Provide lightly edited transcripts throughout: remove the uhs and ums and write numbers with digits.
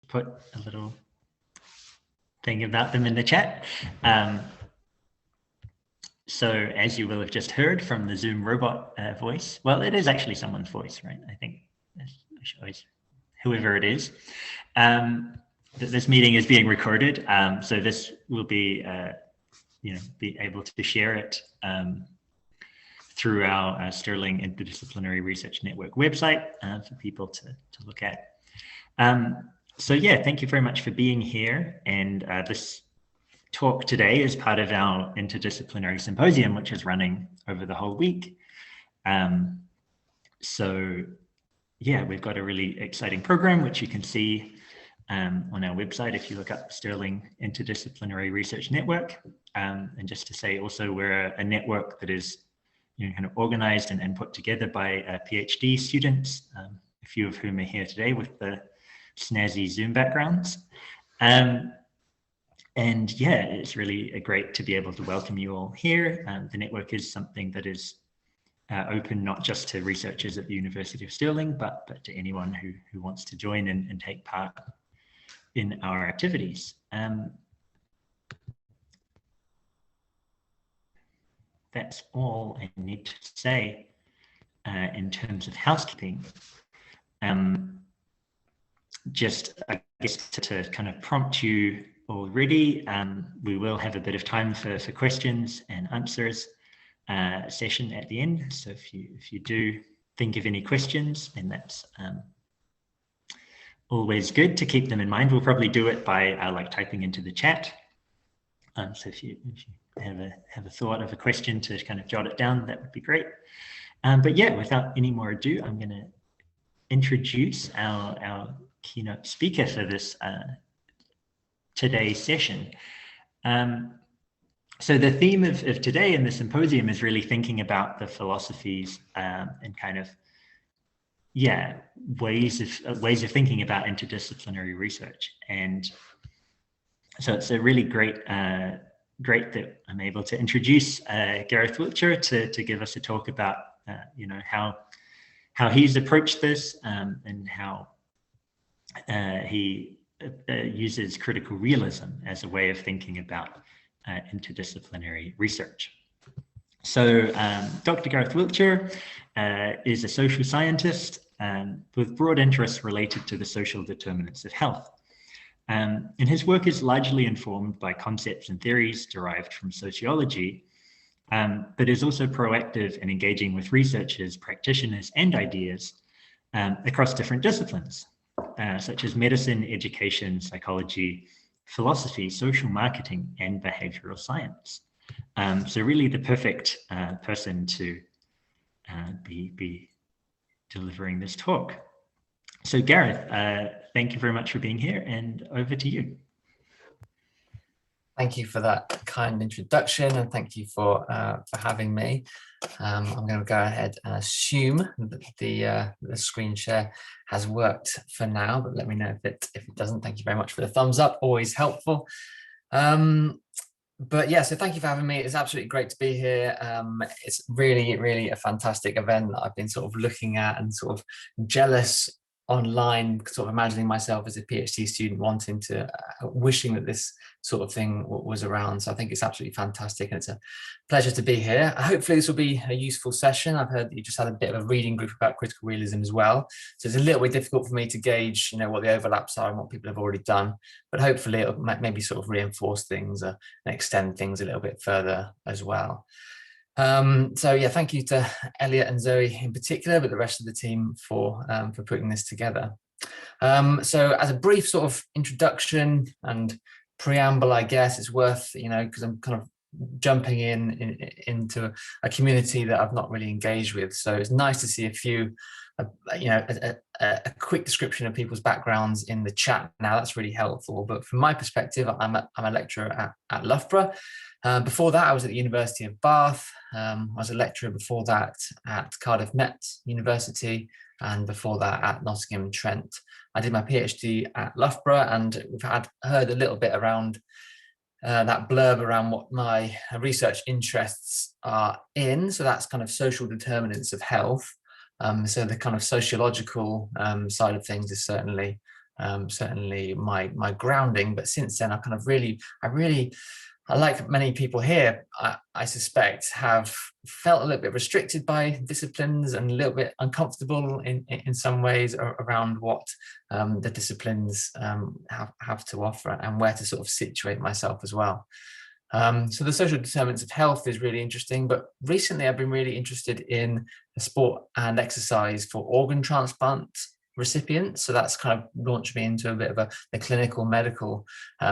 put a little thing about them in the chat. So as you will have just heard from the Zoom robot voice, well, it is actually someone's voice, right? I think always, whoever it is. This meeting is being recorded, so this will be, be able to share it through our Sterling Interdisciplinary Research Network website for people to look at. So yeah, thank you very much for being here. And this talk today is part of our Interdisciplinary Symposium, which is running over the whole week. So yeah, we've got a really exciting program, which you can see on our website if you look up Sterling Interdisciplinary Research Network. And just to say also, we're a network that is kind of organized and put together by PhD students, a few of whom are here today with the snazzy Zoom backgrounds. And yeah, it's really great to be able to welcome you all here. The network is something that is open not just to researchers at the University of Stirling, but to anyone who wants to join and take part in our activities. That's all I need to say in terms of housekeeping. Just, I guess, to kind of prompt you already, we will have a bit of time for questions and answers session at the end. So if you do think of any questions, then that's always good to keep them in mind. We'll probably do it by like typing into the chat. So if you have a thought of a question to kind of jot it down, that would be great. But yeah, without any more ado, I'm going to introduce our keynote speaker for this today's session. So the theme of today in the symposium is really thinking about the philosophies and kind of, yeah, ways of thinking about interdisciplinary research. And so it's a really great that I'm able to introduce Gareth Wiltshire to give us a talk about how he's approached this and how he uses critical realism as a way of thinking about interdisciplinary research. So Dr. Gareth Wiltshire is a social scientist with broad interests related to the social determinants of health. And his work is largely informed by concepts and theories derived from sociology, but is also proactive in engaging with researchers, practitioners, and ideas across different disciplines, such as medicine, education, psychology, philosophy, social marketing, and behavioral science. So really the perfect person to be delivering this talk. So Gareth, thank you very much for being here, and over to you. Thank you for that kind introduction, and thank you for having me. I'm going to go ahead and assume that the screen share has worked for now, but let me know if it doesn't. Thank you very much for the thumbs up, always helpful. But yeah, so thank you for having me. It's absolutely great to be here. It's really a fantastic event that I've been sort of looking at and sort of jealous online, sort of imagining myself as a PhD student wanting to, wishing that this sort of thing was around. So I think it's absolutely fantastic, and it's a pleasure to be here. Hopefully this will be a useful session. I've heard that you just had a bit of a reading group about critical realism as well. So it's a little bit difficult for me to gauge, what the overlaps are and what people have already done, but hopefully it'll maybe sort of reinforce things and extend things a little bit further as well. So yeah, thank you to Elliot and Zoe in particular, but the rest of the team for putting this together. So as a brief sort of introduction and preamble, I guess it's worth, because I'm kind of jumping into a community that I've not really engaged with. So it's nice to see a few, a quick description of people's backgrounds in the chat. Now that's really helpful. But from my perspective, I'm a lecturer at Loughborough. Before that, I was at the University of Bath. I was a lecturer before that at Cardiff Met University, and before that at Nottingham Trent. I did my PhD at Loughborough, and we've heard a little bit around that blurb around what my research interests are in. So that's kind of social determinants of health. So the kind of sociological side of things is certainly certainly my grounding. But since then, I like many people here, I suspect, have felt a little bit restricted by disciplines and a little bit uncomfortable in some ways around what the disciplines have to offer and where to sort of situate myself as well. So the social determinants of health is really interesting, but recently I've been really interested in sport and exercise for organ transplant recipients. So that's kind of launched me into a bit of the clinical medical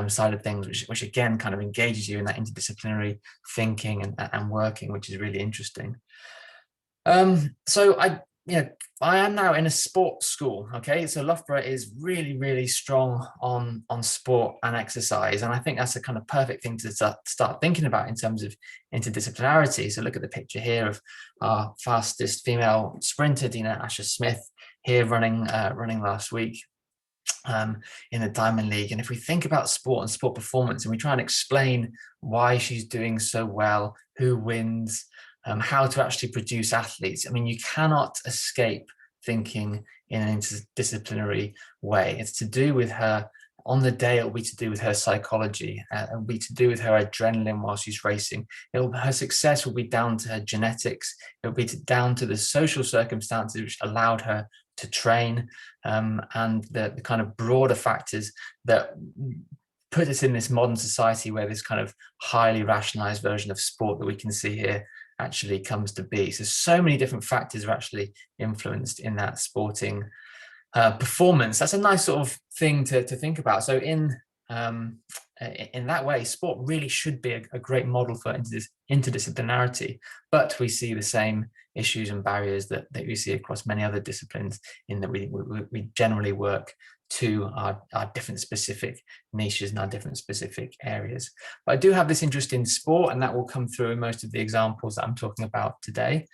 side of things, which again kind of engages you in that interdisciplinary thinking and working, which is really interesting. So I am now in a sports school. Okay, so Loughborough is really strong on sport and exercise, and I think that's a kind of perfect thing to start thinking about in terms of interdisciplinarity. So look at the picture here of our fastest female sprinter, Dina Asher-Smith, here running last week in the Diamond League. And if we think about sport and sport performance, and we try and explain why she's doing so well, who wins, how to actually produce athletes, I mean, you cannot escape thinking in an interdisciplinary way. It's to do with her on the day. It'll be to do with her psychology. It'll be to do with her adrenaline while she's racing. Her success will be down to her genetics. It'll be down to the social circumstances which allowed her to train, and the kind of broader factors that put us in this modern society where this kind of highly rationalized version of sport that we can see here actually comes to be. So many different factors are actually influenced in that sporting performance. That's a nice sort of thing to think about. So in that way, sport really should be a great model for interdisciplinarity, but we see the same issues and barriers that we see across many other disciplines, in that we generally work to our different specific niches and our different specific areas. But I do have this interest in sport, and that will come through in most of the examples that I'm talking about today.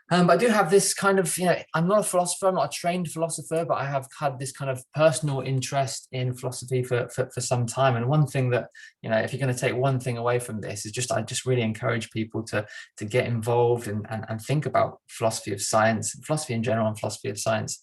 But I do have this kind of, I'm not a philosopher, I'm not a trained philosopher, but I have had this kind of personal interest in philosophy for some time. And one thing that, if you're going to take one thing away from this, is I just really encourage people to get involved and think about philosophy of science, philosophy in general, and philosophy of science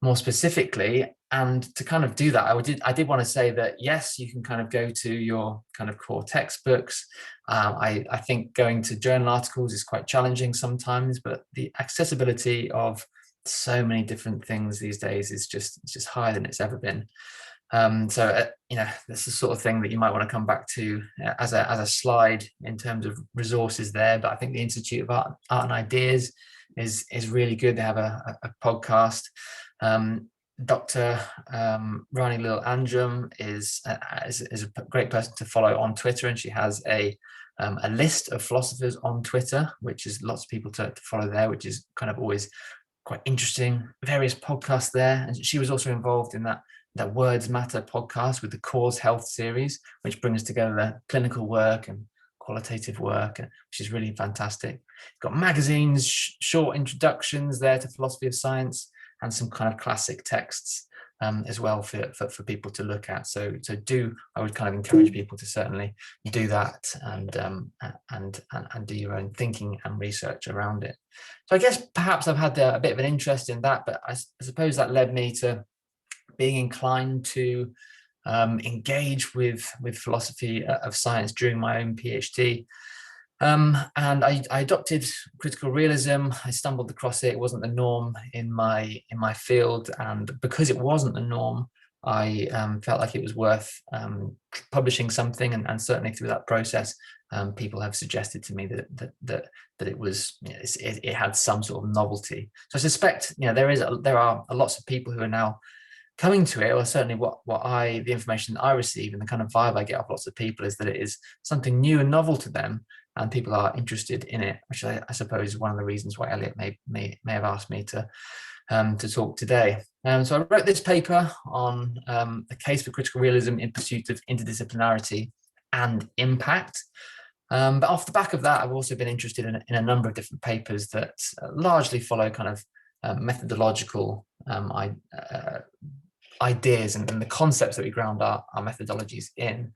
more specifically. And to kind of do that, I did want to say that, yes, you can kind of go to your kind of core textbooks. I think going to journal articles is quite challenging sometimes, but the accessibility of so many different things these days is just higher than it's ever been. So this is the sort of thing that you might want to come back to as a slide in terms of resources there. But I think the Institute of Art and Ideas is really good. They have a podcast. Dr. Rani Lil Anjum is a great person to follow on Twitter, and she has a list of philosophers on Twitter, which is lots of people to follow there, which is kind of always quite interesting. Various podcasts there, and she was also involved in that Words Matter podcast with the Cause Health series, which brings together clinical work and qualitative work, which is really fantastic. Got magazines, short introductions there to philosophy of science, and some kind of classic texts as well for people to look at. So I would kind of encourage people to certainly do that and do your own thinking and research around it. So I guess perhaps I've had a bit of an interest in that, but I suppose that led me to being inclined to engage with philosophy of science during my own PhD. And I adopted critical realism. I stumbled across it. It wasn't the norm in my field, and because it wasn't the norm, I felt like it was worth publishing something. And certainly through that process, people have suggested to me that it was, it had some sort of novelty. So I suspect there are lots of people who are now coming to it, or certainly the information that I receive and the kind of vibe I get off lots of people is that it is something new and novel to them, and people are interested in it, which I suppose is one of the reasons why Elliot may have asked me to talk today. So I wrote this paper on the case for critical realism in pursuit of interdisciplinarity and impact. But off the back of that, I've also been interested in a number of different papers that largely follow kind of methodological ideas and the concepts that we ground our methodologies in.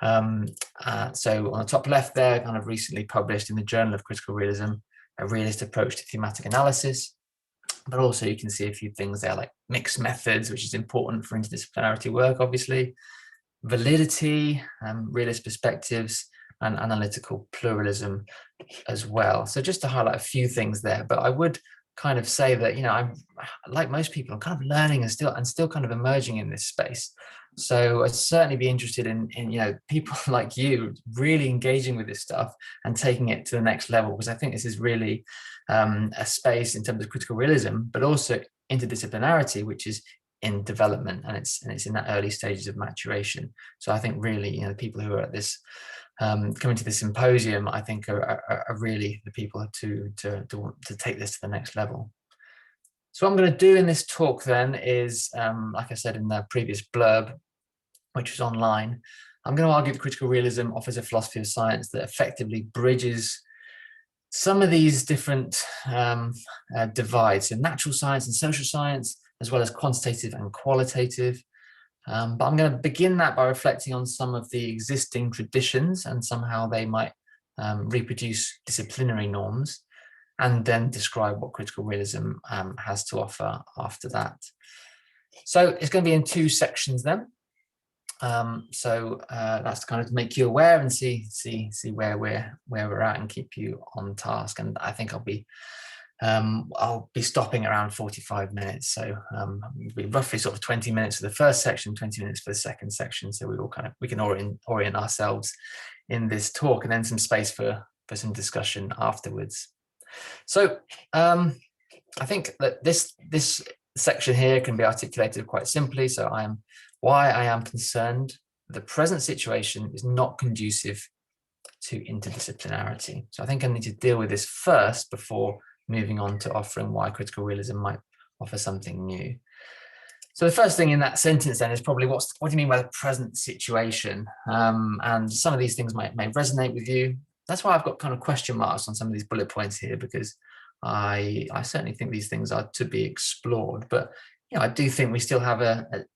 So on the top left there, kind of recently published in the Journal of Critical Realism, a realist approach to thematic analysis. but also you can see a few things there like mixed methods, which is important for interdisciplinarity work, obviously, validity, realist perspectives, and analytical pluralism as well. So just to highlight a few things there, but I would kind of say that, I'm like most people, I'm kind of learning and still kind of emerging in this space. So I'd certainly be interested in people like you really engaging with this stuff and taking it to the next level, because I think this is really a space in terms of critical realism, but also interdisciplinarity, which is in development, and it's in that early stages of maturation. So I think really, the people who are at this coming to the symposium, I think are really the people to take this to the next level. So what I'm going to do in this talk then is, like I said in the previous blurb, which was online, I'm going to argue that critical realism offers a philosophy of science that effectively bridges some of these different divides, so natural science and social science, as well as quantitative and qualitative. But I'm going to begin that by reflecting on some of the existing traditions and somehow they might reproduce disciplinary norms, and then describe what critical realism has to offer after that. So it's going to be in two sections then. That's to kind of make you aware and see where we're at and keep you on task. And I think I'll be stopping around 45 minutes. So it'll be roughly sort of 20 minutes for the first section, 20 minutes for the second section. So we can orient ourselves in this talk, and then some space for some discussion afterwards. So I think that this section here can be articulated quite simply. So why I am concerned the present situation is not conducive to interdisciplinarity. So I think I need to deal with this first before moving on to offering why critical realism might offer something new. So the first thing in that sentence then is probably what do you mean by the present situation? And some of these things may resonate with you. That's why I've got kind of question marks on some of these bullet points here, because I certainly think these things are to be explored. But I do think we still have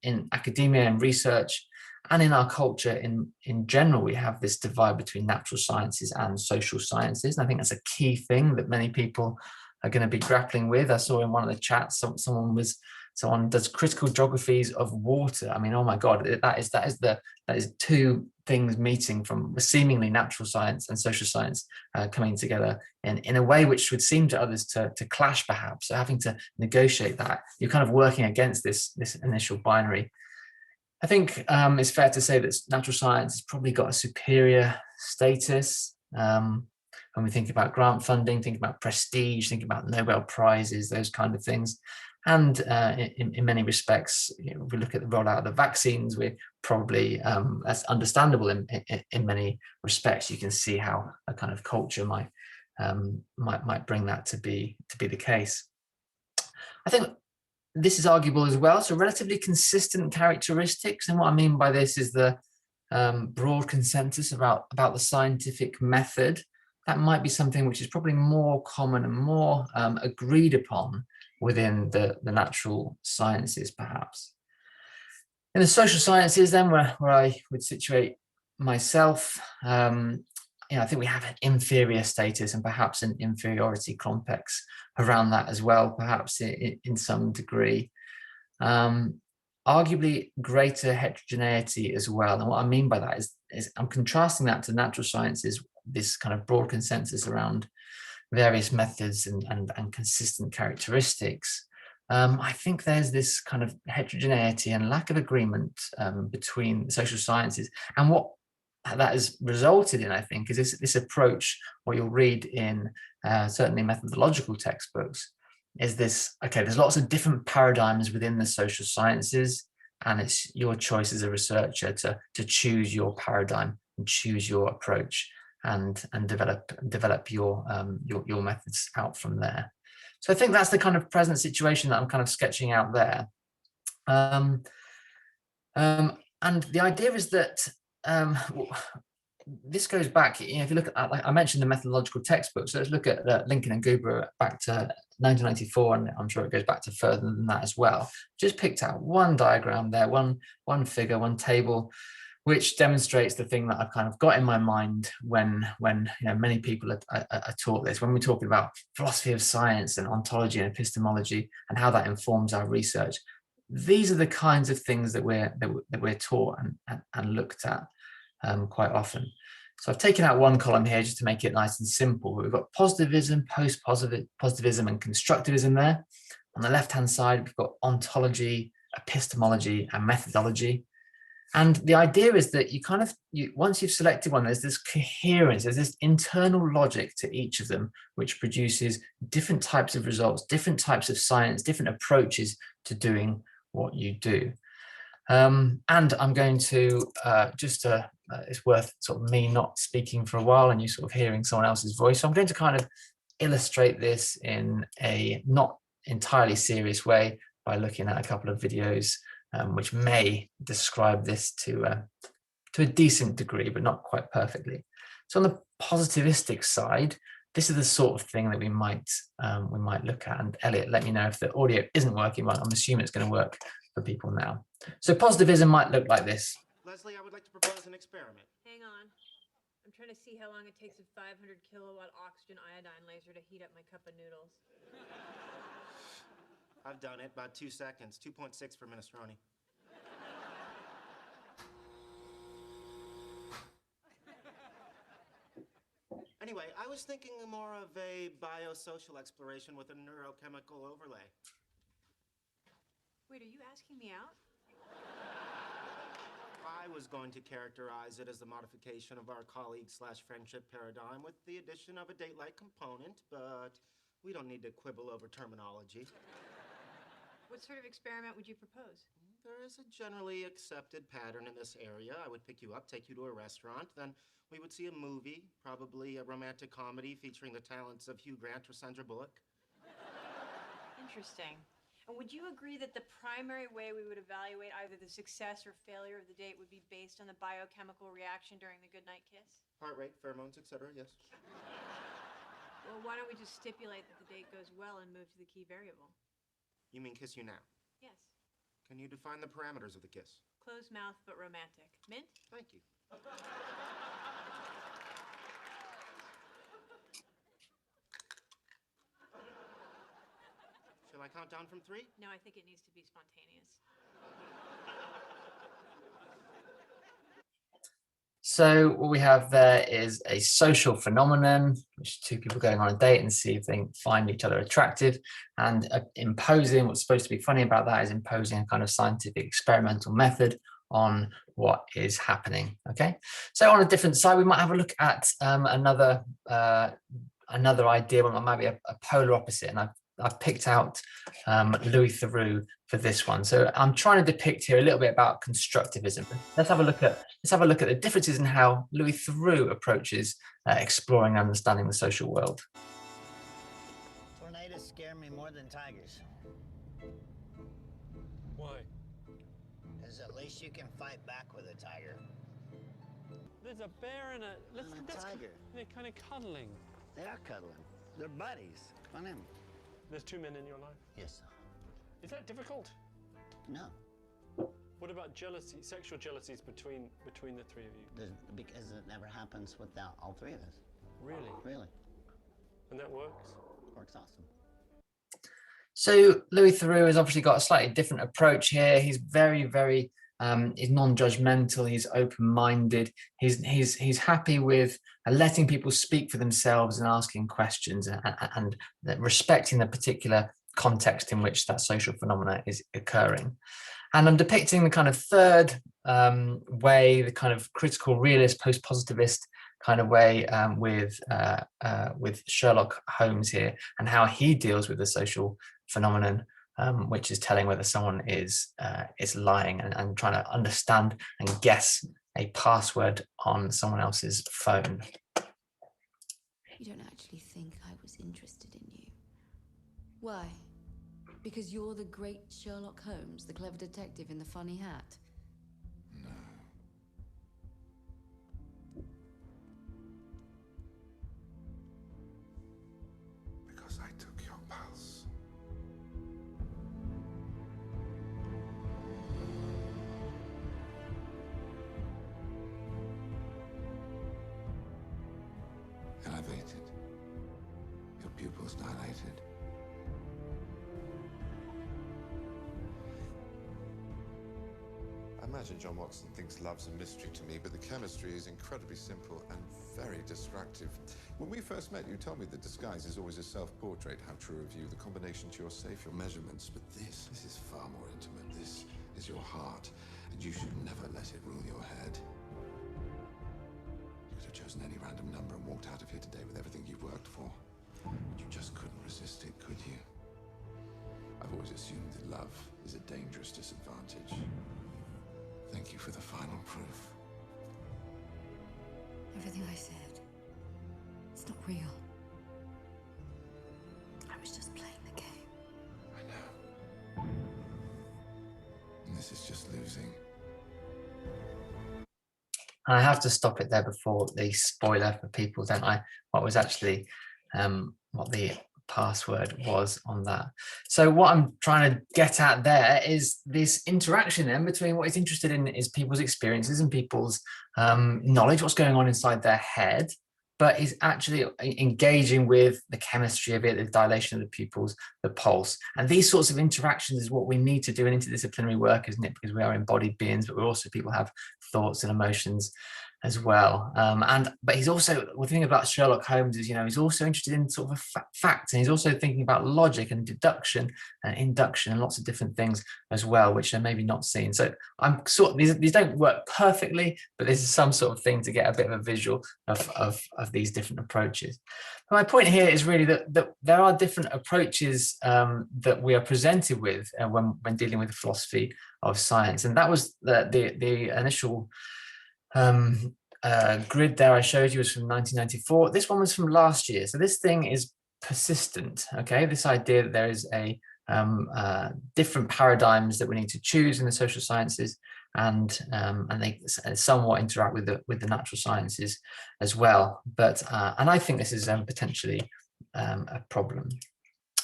in academia and research and in our culture in general, we have this divide between natural sciences and social sciences. And I think that's a key thing that many people are going to be grappling with. I saw in one of the chats, someone does critical geographies of water. I mean, oh my God, that is two things meeting from seemingly natural science and social science coming together in a way which would seem to others to clash perhaps. So having to negotiate that, you're kind of working against this initial binary. I think it's fair to say that natural science has probably got a superior status. When we think about grant funding, think about prestige, think about Nobel Prizes, those kind of things. And in many respects, if we look at the rollout of the vaccines, we're probably, that's understandable in many respects. You can see how a kind of culture might bring that to be the case. I think this is arguable as well. So relatively consistent characteristics. And what I mean by this is the broad consensus about the scientific method. That might be something which is probably more common and more agreed upon within the natural sciences, perhaps. In the social sciences, then, where I would situate myself, I think we have an inferior status and perhaps an inferiority complex around that as well, perhaps in some degree. Arguably greater heterogeneity as well. And what I mean by that is I'm contrasting that to natural sciences, this kind of broad consensus around various methods and consistent characteristics. I think there's this kind of heterogeneity and lack of agreement between social sciences. And what that has resulted in, I think, is this approach, what you'll read in certainly methodological textbooks, is this, okay, there's lots of different paradigms within the social sciences, and it's your choice as a researcher to choose your paradigm and choose your approach and develop your methods out from there. So I think that's the kind of present situation that I'm kind of sketching out there. And the idea is that this goes back, if you look at, like I mentioned, the methodological textbooks. So let's look at Lincoln and Guber back to 1994, and I'm sure it goes back to further than that as well. Just picked out one diagram there, one figure, one table, which demonstrates the thing that I've kind of got in my mind when many people are taught this. When we're talking about philosophy of science and ontology and epistemology and how that informs our research, these are the kinds of things that we're taught and looked at quite often. So I've taken out one column here just to make it nice and simple. We've got positivism, post-positivism, and constructivism there. On the left-hand side, we've got ontology, epistemology, and methodology. And the idea is that once you've selected one, there's this coherence, there's this internal logic to each of them, which produces different types of results, different types of science, different approaches to doing what you do. And I'm going to it's worth sort of me not speaking for a while and you sort of hearing someone else's voice. So I'm going to kind of illustrate this in a not entirely serious way by looking at a couple of videos which may describe this to a decent degree, but not quite perfectly. So on the positivistic side, this is the sort of thing that we might look at. And Elliot, let me know if the audio isn't working. Well, I'm assuming it's going to work for people now. So positivism might look like this. Leslie, I would like to propose an experiment. Hang on. I'm trying to see how long it takes a 500 kilowatt oxygen iodine laser to heat up my cup of noodles. I've done it, about 2 seconds, 2.6 for minestrone. Anyway, I was thinking more of a biosocial exploration with a neurochemical overlay. Wait, are you asking me out? I was going to characterize it as the modification of our colleague/friendship paradigm with the addition of a date-like component, but we don't need to quibble over terminology. What sort of experiment would you propose? There is a generally accepted pattern in this area. I would pick you up, take you to a restaurant, then we would see a movie, probably a romantic comedy featuring the talents of Hugh Grant or Sandra Bullock. Interesting. And would you agree that the primary way we would evaluate either the success or failure of the date would be based on the biochemical reaction during the goodnight kiss? Heart rate, pheromones, etc., yes. Well, why don't we just stipulate that the date goes well and move to the key variable? You mean kiss you now? Yes. Can you define the parameters of the kiss? Closed mouth but romantic. Mint? Thank you. Shall I count down from 3? No, I think it needs to be spontaneous. So what we have there is a social phenomenon, which is two people going on a date and see if they find each other attractive, and imposing, what's supposed to be funny about that is imposing a kind of scientific experimental method on what is happening. Okay, so on a different side, we might have a look at another idea, well, maybe a polar opposite, and I've picked out Louis Theroux for this one. So I'm trying to depict here a little bit about constructivism. Let's have a look at the differences in how Louis Theroux approaches exploring and understanding the social world. Tornadoes scare me more than tigers. Why? Because at least you can fight back with a tiger. There's a bear and a tiger. They're kind of cuddling. They are cuddling. They're buddies. Come on in. There's 2 men in your life. Yes, sir. Is that difficult? No. What about jealousy, sexual jealousies between the 3 of you? Because it never happens without all 3 of us. Really? Really. And that works? Works awesome. So Louis Theroux has obviously got a slightly different approach here. He's very, very he's non-judgmental. He's open-minded. He's happy with letting people speak for themselves and asking questions and respecting the particular context in which that social phenomena is occurring. And I'm depicting the kind of third way, the kind of critical realist, post-positivist kind of way with Sherlock Holmes here, and how he deals with the social phenomenon, which is telling whether someone is lying and trying to understand and guess a password on someone else's phone. You don't actually think I was interested in you. Why? Because you're the great Sherlock Holmes, the clever detective in the funny hat? No. Because I took your pulse. looks dilated. I imagine John Watson thinks love's a mystery to me, but the chemistry is incredibly simple and very distractive. When we first met, you told me that disguise is always a self-portrait. How true of you. The combination to your safe, your measurements. But this is far more intimate. This is your heart, and you should never let it rule your head. You could have chosen any random number and walked out of here today with everything you've worked for. You just couldn't resist it, could you? I've always assumed that love is a dangerous disadvantage. Thank you for the final proof. Everything I said, it's not real. I was just playing the game. I know. And this is just losing. And I have to stop it there before the spoiler for people, don't I? What was actually, what the password was on that. So what I'm trying to get at there is this interaction then between what he's interested in is people's experiences and people's knowledge, what's going on inside their head, but he's actually engaging with the chemistry of it, the dilation of the pupils, the pulse. And these sorts of interactions is what we need to do in interdisciplinary work, isn't it? Because we are embodied beings, but we're also people have thoughts and emotions as well. But he's also, the thing about Sherlock Holmes is, he's also interested in sort of facts, and he's also thinking about logic and deduction and induction and lots of different things as well, which are maybe not seen. So I'm sort of, these don't work perfectly, but this is some sort of thing to get a bit of a visual of these different approaches. But my point here is really that there are different approaches that we are presented with when dealing with the philosophy of science. And that was the initial grid there I showed you was from 1994. This one was from last year. So this thing is persistent, okay? This idea that there is a different paradigms that we need to choose in the social sciences, and they somewhat interact with the natural sciences as well. But and I think this is potentially a problem.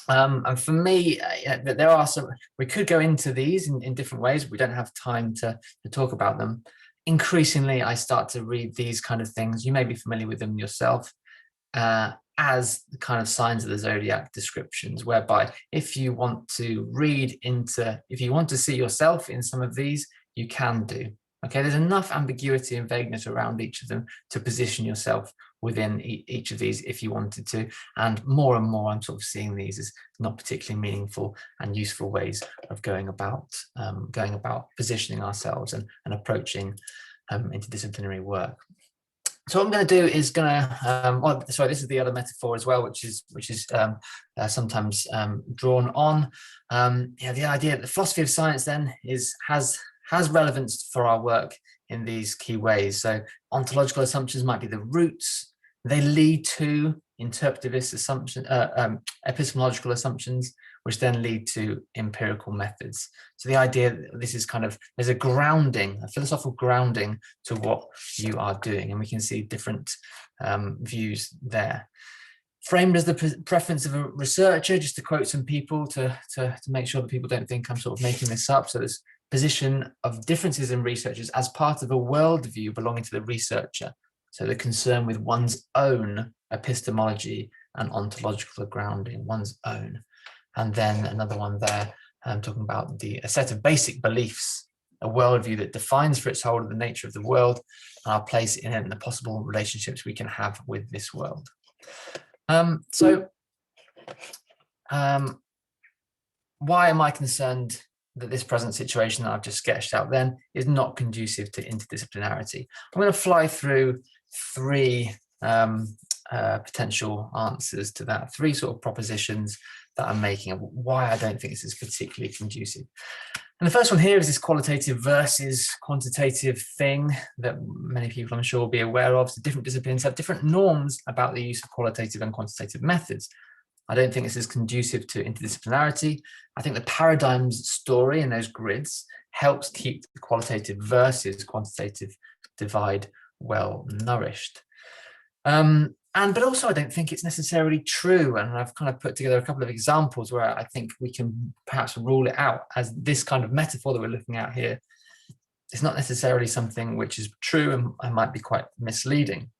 And for me, there are some, we could go into these in different ways. We don't have time to talk about them. Increasingly, I start to read these kind of things. You may be familiar with them yourself as the kind of signs of the zodiac descriptions, whereby if you want to if you want to see yourself in some of these, you can do. Okay, there's enough ambiguity and vagueness around each of them to position yourself within each of these if you wanted to. And more I'm sort of seeing these as not particularly meaningful and useful ways of going about positioning ourselves and approaching interdisciplinary work. So what I'm going to do is this is the other metaphor as well, which is sometimes drawn on. The idea that the philosophy of science then has relevance for our work in these key ways. So ontological assumptions might be the roots. They lead to interpretivist assumption, epistemological assumptions, which then lead to empirical methods. So the idea that this is there's a grounding, a philosophical grounding to what you are doing. And we can see different views there. Framed as the preference of a researcher, just to quote some people to make sure that people don't think I'm sort of making this up. So there's position of differences in researchers as part of a worldview belonging to the researcher. So the concern with one's own epistemology and ontological grounding, one's own. And then another one there, talking about a set of basic beliefs, a worldview that defines for its whole the nature of the world and our place in it and the possible relationships we can have with this world. Why am I concerned that this present situation that I've just sketched out then is not conducive to interdisciplinarity? I'm going to fly through three potential answers to that, three sort of propositions that I'm making of why I don't think this is particularly conducive. And the first one here is this qualitative versus quantitative thing that many people I'm sure will be aware of. So different disciplines have different norms about the use of qualitative and quantitative methods. I don't think this is conducive to interdisciplinarity. I think the paradigms story in those grids helps keep the qualitative versus quantitative divide well nourished. But also I don't think it's necessarily true. And I've kind of put together a couple of examples where I think we can perhaps rule it out as this kind of metaphor that we're looking at here. It's not necessarily something which is true and might be quite misleading.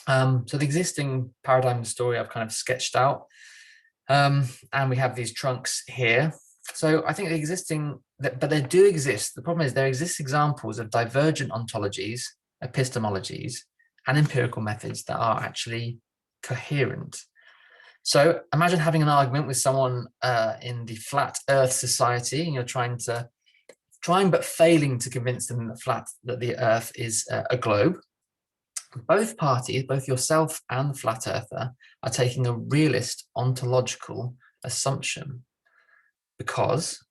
So the existing paradigm story I've kind of sketched out. And we have these trunks here. So I think but they do exist. The problem is there exist examples of divergent ontologies, epistemologies, and empirical methods that are actually coherent. So imagine having an argument with someone in the flat Earth society, and you're trying but failing to convince them that the Earth is a globe. Both parties, both yourself and the flat earther, are taking a realist ontological assumption because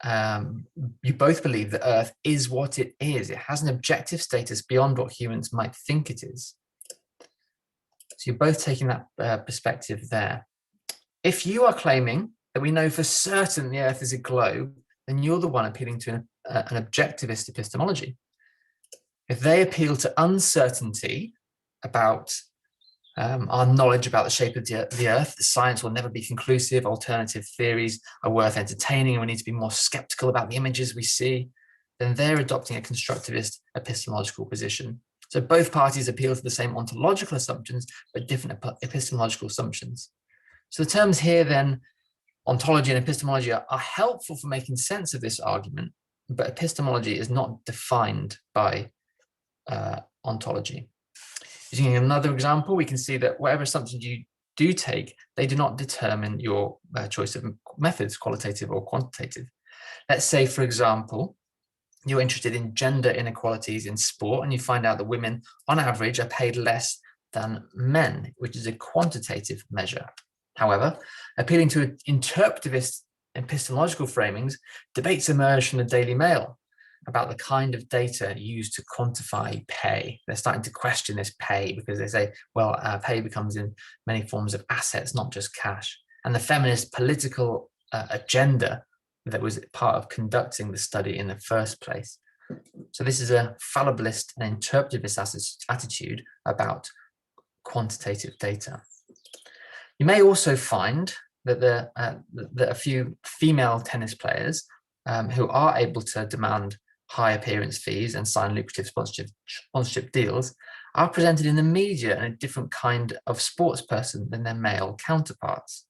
you both believe that Earth is what it is. It has an objective status beyond what humans might think it is. So you're both taking that perspective there. If you are claiming that we know for certain the Earth is a globe, then you're the one appealing to an objectivist epistemology. If they appeal to uncertainty about our knowledge about the shape of the Earth, the science will never be conclusive, alternative theories are worth entertaining, and we need to be more skeptical about the images we see, then they're adopting a constructivist epistemological position. So both parties appeal to the same ontological assumptions, but different epistemological assumptions. So the terms here then, ontology and epistemology, are helpful for making sense of this argument, but epistemology is not defined by ontology. Using another example, we can see that whatever assumptions you do take, they do not determine your choice of methods, qualitative or quantitative. Let's say, for example, you're interested in gender inequalities in sport, and you find out that women, on average, are paid less than men, which is a quantitative measure. However, appealing to interpretivist epistemological framings, debates emerge from the Daily Mail about the kind of data used to quantify pay. They're starting to question this pay because they say, well, pay becomes in many forms of assets, not just cash. And the feminist political agenda that was part of conducting the study in the first place. So this is a fallibilist and interpretivist attitude about quantitative data. You may also find that that a few female tennis players who are able to demand high appearance fees and sign lucrative sponsorship deals are presented in the media in a different kind of sports person than their male counterparts.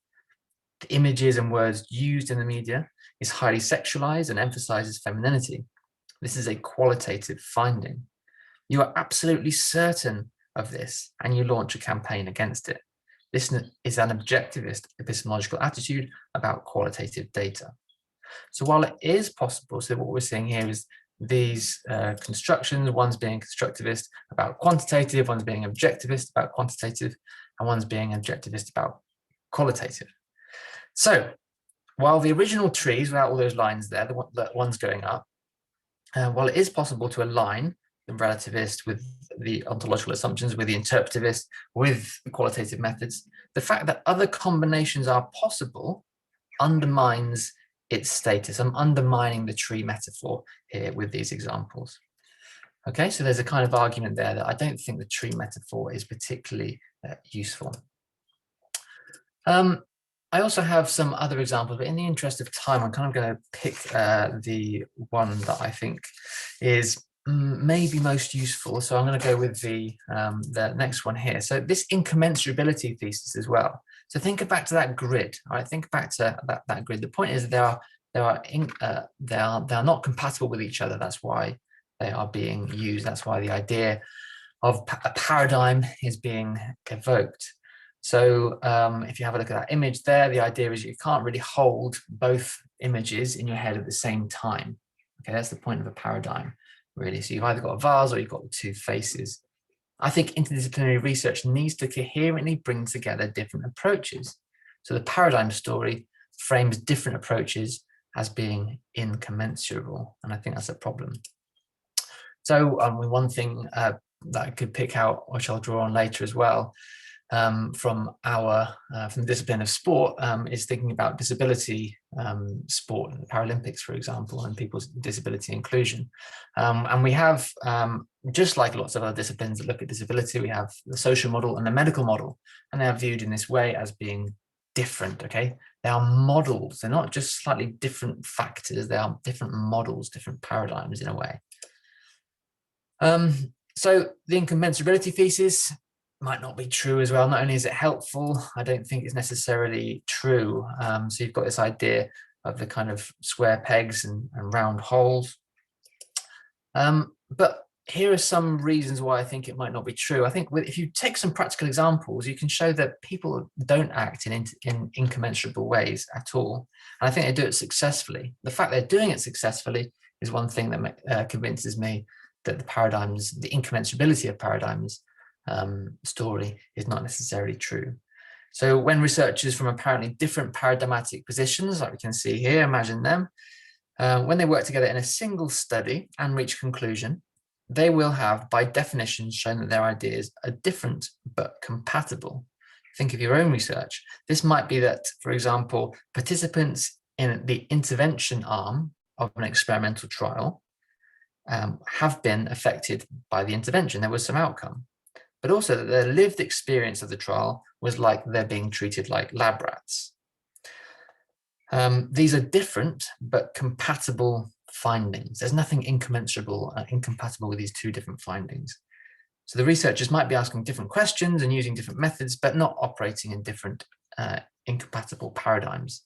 The images and words used in the media is highly sexualized and emphasizes femininity. This is a qualitative finding. You are absolutely certain of this, and you launch a campaign against it. This is an objectivist epistemological attitude about qualitative data. So while it is possible, so what we're seeing here is these constructions, one's being constructivist about quantitative, one's being objectivist about quantitative, and one's being objectivist about qualitative. So while the original trees, without all those lines there, the ones going up, while it is possible to align the relativist with the ontological assumptions, with the interpretivist, with the qualitative methods, the fact that other combinations are possible undermines its status. I'm undermining the tree metaphor here with these examples. Okay, so there's a kind of argument there that I don't think the tree metaphor is particularly useful. I also have some other examples, but in the interest of time, I'm kind of going to pick the one that I think is maybe most useful. So I'm going to go with the next one here. So this incommensurability thesis as well. So think back to that grid. All right, think back to that grid. The point is they are not compatible with each other. That's why they are being used. That's why the idea of a paradigm is being evoked. So if you have a look at that image there, the idea is you can't really hold both images in your head at the same time. Okay, that's the point of a paradigm, really. So you've either got a vase or you've got the two faces. I think interdisciplinary research needs to coherently bring together different approaches. So the paradigm story frames different approaches as being incommensurable, and I think that's a problem. So one thing that I could pick out, which I'll draw on later as well, from the discipline of sport, is thinking about disability sport, the Paralympics, for example, and people's disability inclusion. And we have, just like lots of other disciplines that look at disability, we have the social model and the medical model, and they are viewed in this way as being different. Okay, they are models. They're not just slightly different factors. They are different models, different paradigms in a way. So the incommensurability thesis, might not be true as well. Not only is it helpful, I don't think it's necessarily true. So you've got this idea of the kind of square pegs and round holes. But here are some reasons why I think it might not be true. I think if you take some practical examples, you can show that people don't act in incommensurable ways at all. And I think they do it successfully. The fact they're doing it successfully is one thing that convinces me that the incommensurability of paradigms story is not necessarily true. So when researchers from apparently different paradigmatic positions, like we can see here, imagine them, when they work together in a single study and reach conclusion, they will have, by definition, shown that their ideas are different but compatible. Think of your own research. This might be that, for example, participants in the intervention arm of an experimental trial have been affected by the intervention. There was some outcome, but also that their lived experience of the trial was like they're being treated like lab rats. These are different but compatible findings. There's nothing incompatible with these two different findings. So the researchers might be asking different questions and using different methods, but not operating in different incompatible paradigms.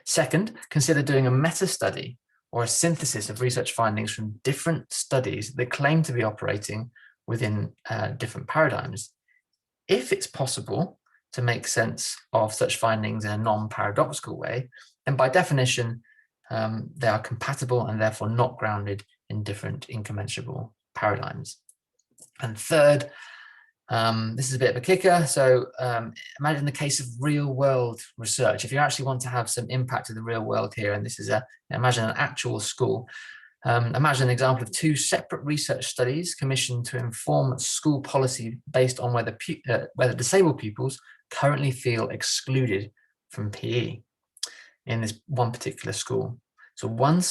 Second, consider doing a meta-study or a synthesis of research findings from different studies that claim to be operating within different paradigms. If it's possible to make sense of such findings in a non-paradoxical way, then by definition, they are compatible and therefore not grounded in different incommensurable paradigms. And third, this is a bit of a kicker. So imagine the case of real world research. If you actually want to have some impact in the real world here, and this is imagine an actual school, imagine an example of two separate research studies commissioned to inform school policy based on whether disabled pupils currently feel excluded from PE in this one particular school. So one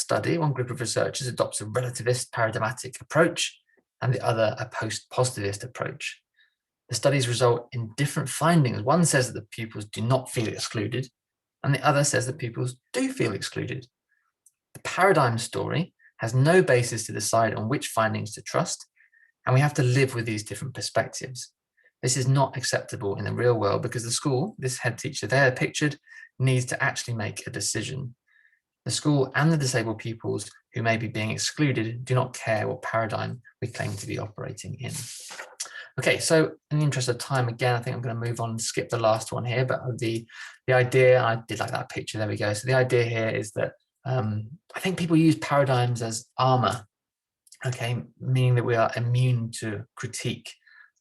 group of researchers adopts a relativist paradigmatic approach and the other a post-positivist approach. The studies result in different findings. One says that the pupils do not feel excluded, and the other says that pupils do feel excluded. The paradigm story has no basis to decide on which findings to trust, and we have to live with these different perspectives. This is not acceptable in the real world because the school, this head teacher there pictured, needs to actually make a decision. The school and the disabled pupils who may be being excluded do not care what paradigm we claim to be operating in. Okay, so in the interest of time, again, I think I'm going to move on and skip the last one here, but the idea, I did like that picture, there we go. So the idea here is that I think people use paradigms as armor, okay, meaning that we are immune to critique,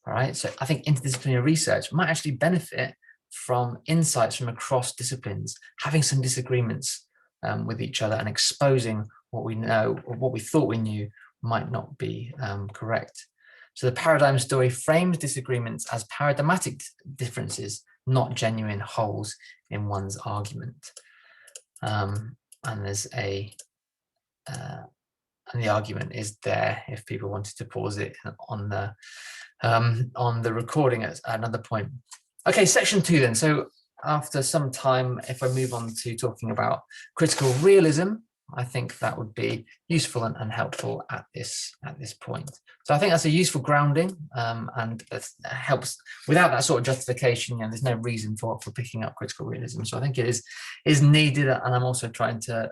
all right? So I think interdisciplinary research might actually benefit from insights from across disciplines, having some disagreements with each other and exposing what we know or what we thought we knew might not be correct. So the paradigm story frames disagreements as paradigmatic differences, not genuine holes in one's argument. And there's and the argument is there if people wanted to pause it on the recording at another point. Okay, section 2 then. So after some time, if I move on to talking about critical realism, I think that would be useful and helpful at this point. So I think that's a useful grounding, and it helps. Without that sort of justification, there's no reason for picking up critical realism. So I think it is needed, and I'm also trying to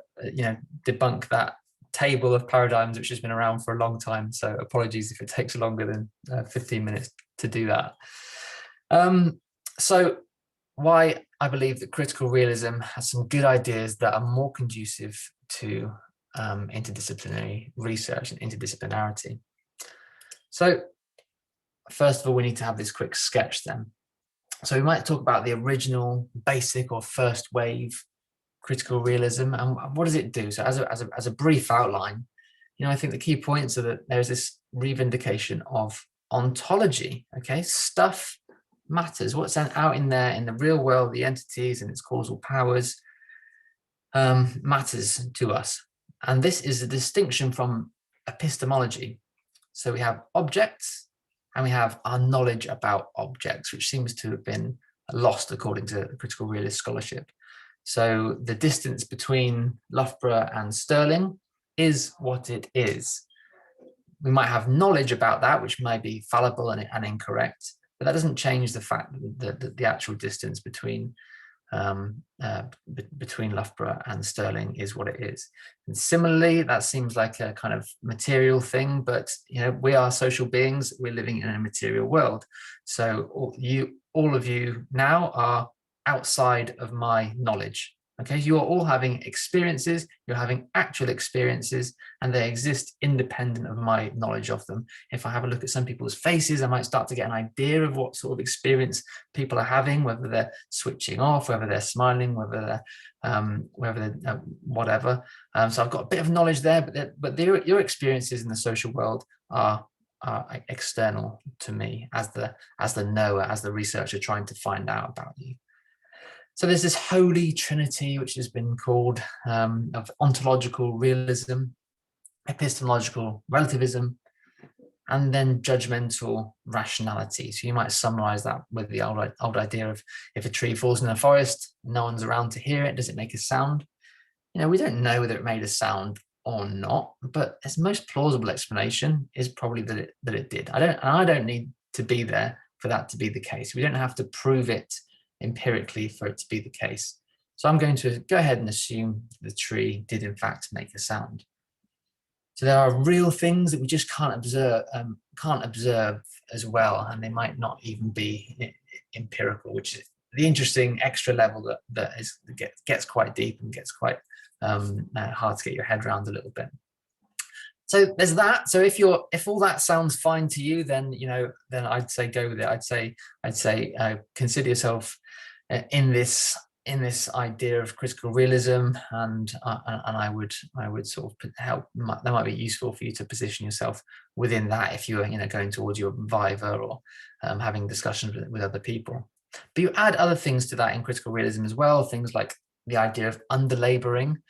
debunk that table of paradigms which has been around for a long time. So apologies if it takes longer than 15 minutes to do that. So why I believe that critical realism has some good ideas that are more conducive to interdisciplinary research and interdisciplinarity. So first of all, we need to have this quick sketch then. So we might talk about the original basic or first wave critical realism and what does it do? So as a brief outline, I think the key points are that there's this reivindication of ontology, okay? Stuff matters. What's out in there in the real world, the entities and its causal powers matters to us. And this is a distinction from epistemology. So we have objects and we have our knowledge about objects, which seems to have been lost according to critical realist scholarship. So the distance between Loughborough and Stirling is what it is. We might have knowledge about that, which may be fallible and incorrect, but that doesn't change the fact that the actual distance between Loughborough and Stirling is what it is. And similarly, that seems like a kind of material thing, but we are social beings. We're living in a material world. So all of you now are outside of my knowledge. Okay, you are all having experiences, you're having actual experiences, and they exist independent of my knowledge of them. If I have a look at some people's faces, I might start to get an idea of what sort of experience people are having, whether they're switching off, whether they're smiling, whether they're whatever. So I've got a bit of knowledge there, but your experiences in the social world are external to me as the knower, as the researcher trying to find out about you. So there's this holy trinity, which has been called of ontological realism, epistemological relativism, and then judgmental rationality. So you might summarize that with the old idea of, if a tree falls in a forest, no one's around to hear it, does it make a sound? We don't know whether it made a sound or not, but its most plausible explanation is probably that it did. I don't need to be there for that to be the case. We don't have to prove it empirically for it to be the case. So I'm going to go ahead and assume the tree did in fact make a sound. So there are real things that we just can't observe as well, and they might not even be empirical, which is the interesting extra level that gets quite deep and gets quite hard to get your head around a little bit. So there's that. So if all that sounds fine to you, then then I'd say go with it. I'd say consider yourself in this idea of critical realism, and I would sort of help. That might be useful for you to position yourself within that if you're going towards your Viva or having discussions with other people. But you add other things to that in critical realism as well. Things like the idea of underlaboring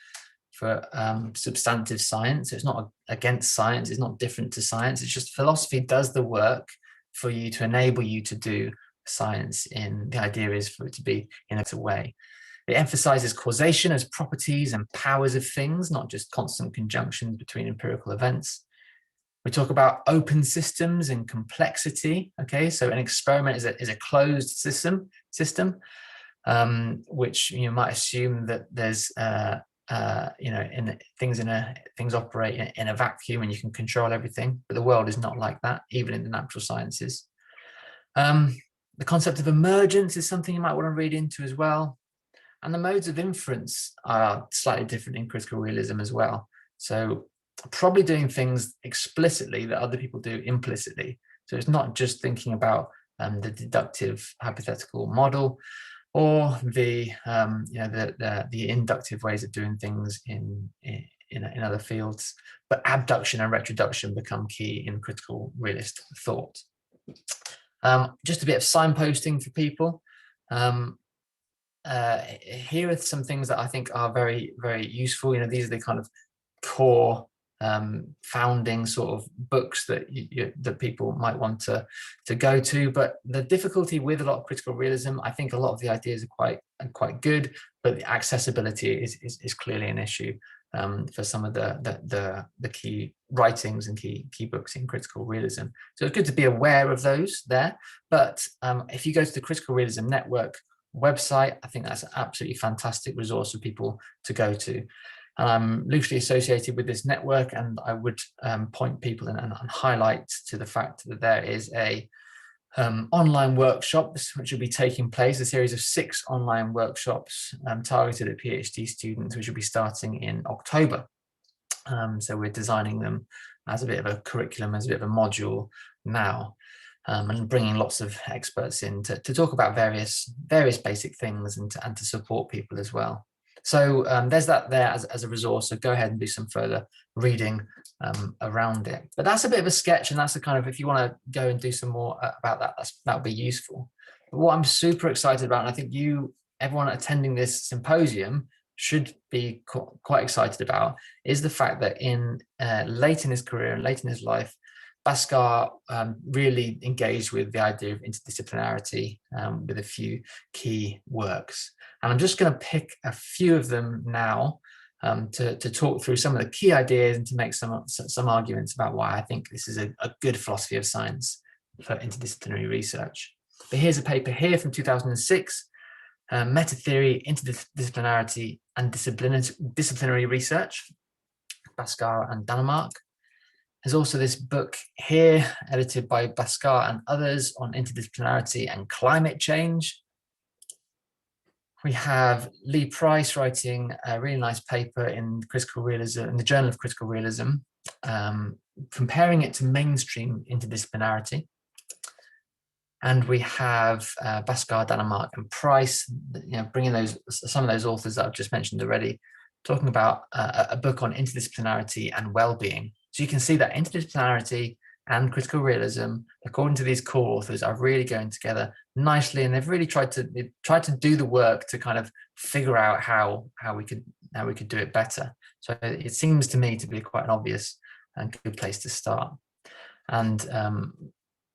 for substantive science. It's not against science, it's not different to science, it's just philosophy does the work for you to enable you to do science. The idea is for it to be in a way. It emphasizes causation as properties and powers of things, not just constant conjunctions between empirical events. We talk about open systems and complexity. Okay, so an experiment is a closed system, which you might assume that there's things operate in a vacuum and you can control everything, but the world is not like that, even in the natural sciences. The concept of emergence is something you might want to read into as well, and the modes of inference are slightly different in critical realism as well. So probably doing things explicitly that other people do implicitly. So it's not just thinking about the deductive hypothetical model, or the inductive ways of doing things in other fields, but abduction and retroduction become key in critical realist thought. Just a bit of signposting for people. Here are some things that I think are very, very useful. These are the kind of core founding sort of books that that people might want to go to. But the difficulty with a lot of critical realism, I think a lot of the ideas are quite good, but the accessibility is clearly an issue for some of the key writings and key books in critical realism. So it's good to be aware of those there. But if you go to the Critical Realism Network website, I think that's an absolutely fantastic resource for people to go to. And I'm loosely associated with this network, and I would point people and highlight to the fact that there is a online workshops which will be taking place, a series of 6 online workshops targeted at PhD students, which will be starting in October. So we're designing them as a bit of a curriculum, as a bit of a module now, and bringing lots of experts in to talk about various basic things and to support people as well. So there's that there as a resource, so go ahead and do some further reading around it. But that's a bit of a sketch, and that's the kind of, if you want to go and do some more about that, that would be useful. But what I'm super excited about, and I think everyone attending this symposium should be quite excited about, is the fact that late in his career and late in his life, Bhaskar really engaged with the idea of interdisciplinarity with a few key works. And I'm just going to pick a few of them now to talk through some of the key ideas and to make some arguments about why I think this is a good philosophy of science for interdisciplinary research. But here's a paper here from 2006, Meta-theory, Interdisciplinarity and Disciplinary Research, Bhaskar and Danemark. There's also this book here, edited by Bhaskar and others, on interdisciplinarity and climate change. We have Lee Price writing a really nice paper in Critical Realism, in the Journal of Critical Realism, comparing it to mainstream interdisciplinarity. And we have Bhaskar, Danemark, and Price, bringing some of those authors that I've just mentioned already, talking about a book on interdisciplinarity and well-being. So you can see that interdisciplinarity and critical realism, according to these core authors, are really going together nicely, and they've really tried to do the work to kind of figure out how we could do it better. So it seems to me to be quite an obvious and good place to start. And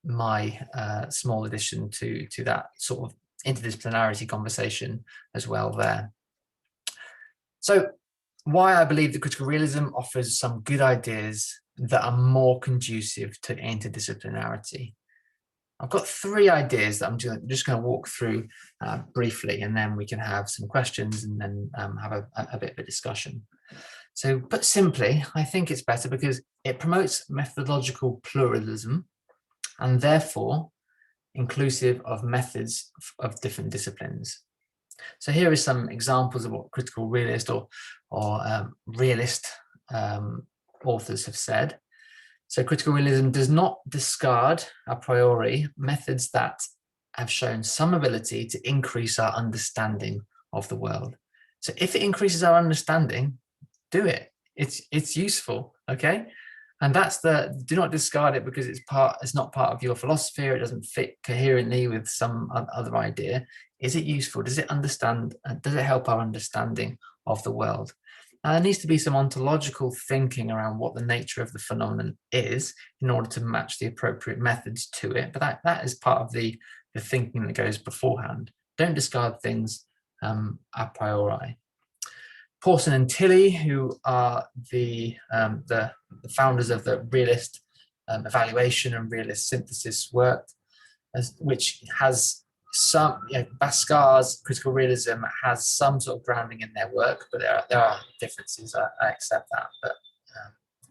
my small addition to that sort of interdisciplinarity conversation as well there. So why I believe that critical realism offers some good ideas that are more conducive to interdisciplinarity. I've got 3 ideas that I'm just going to walk through briefly, and then we can have some questions and then have a bit of a discussion. So, put simply, I think it's better because it promotes methodological pluralism and therefore inclusive of methods of different disciplines. So here are some examples of what critical realist or realist authors have said. So critical realism does not discard a priori methods that have shown some ability to increase our understanding of the world. So if it increases our understanding, do it. It's useful, okay? And that's do not discard it because it's not part of your philosophy, or it doesn't fit coherently with some other idea. Is it useful? Does it help our understanding of the world? Now, there needs to be some ontological thinking around what the nature of the phenomenon is in order to match the appropriate methods to it. But that is part of the thinking that goes beforehand. Don't discard things a priori. Pawson and Tilley, who are the founders of the realist evaluation and realist synthesis work, which has some, Bhaskar's critical realism has some sort of grounding in their work, but there are differences. I accept that, but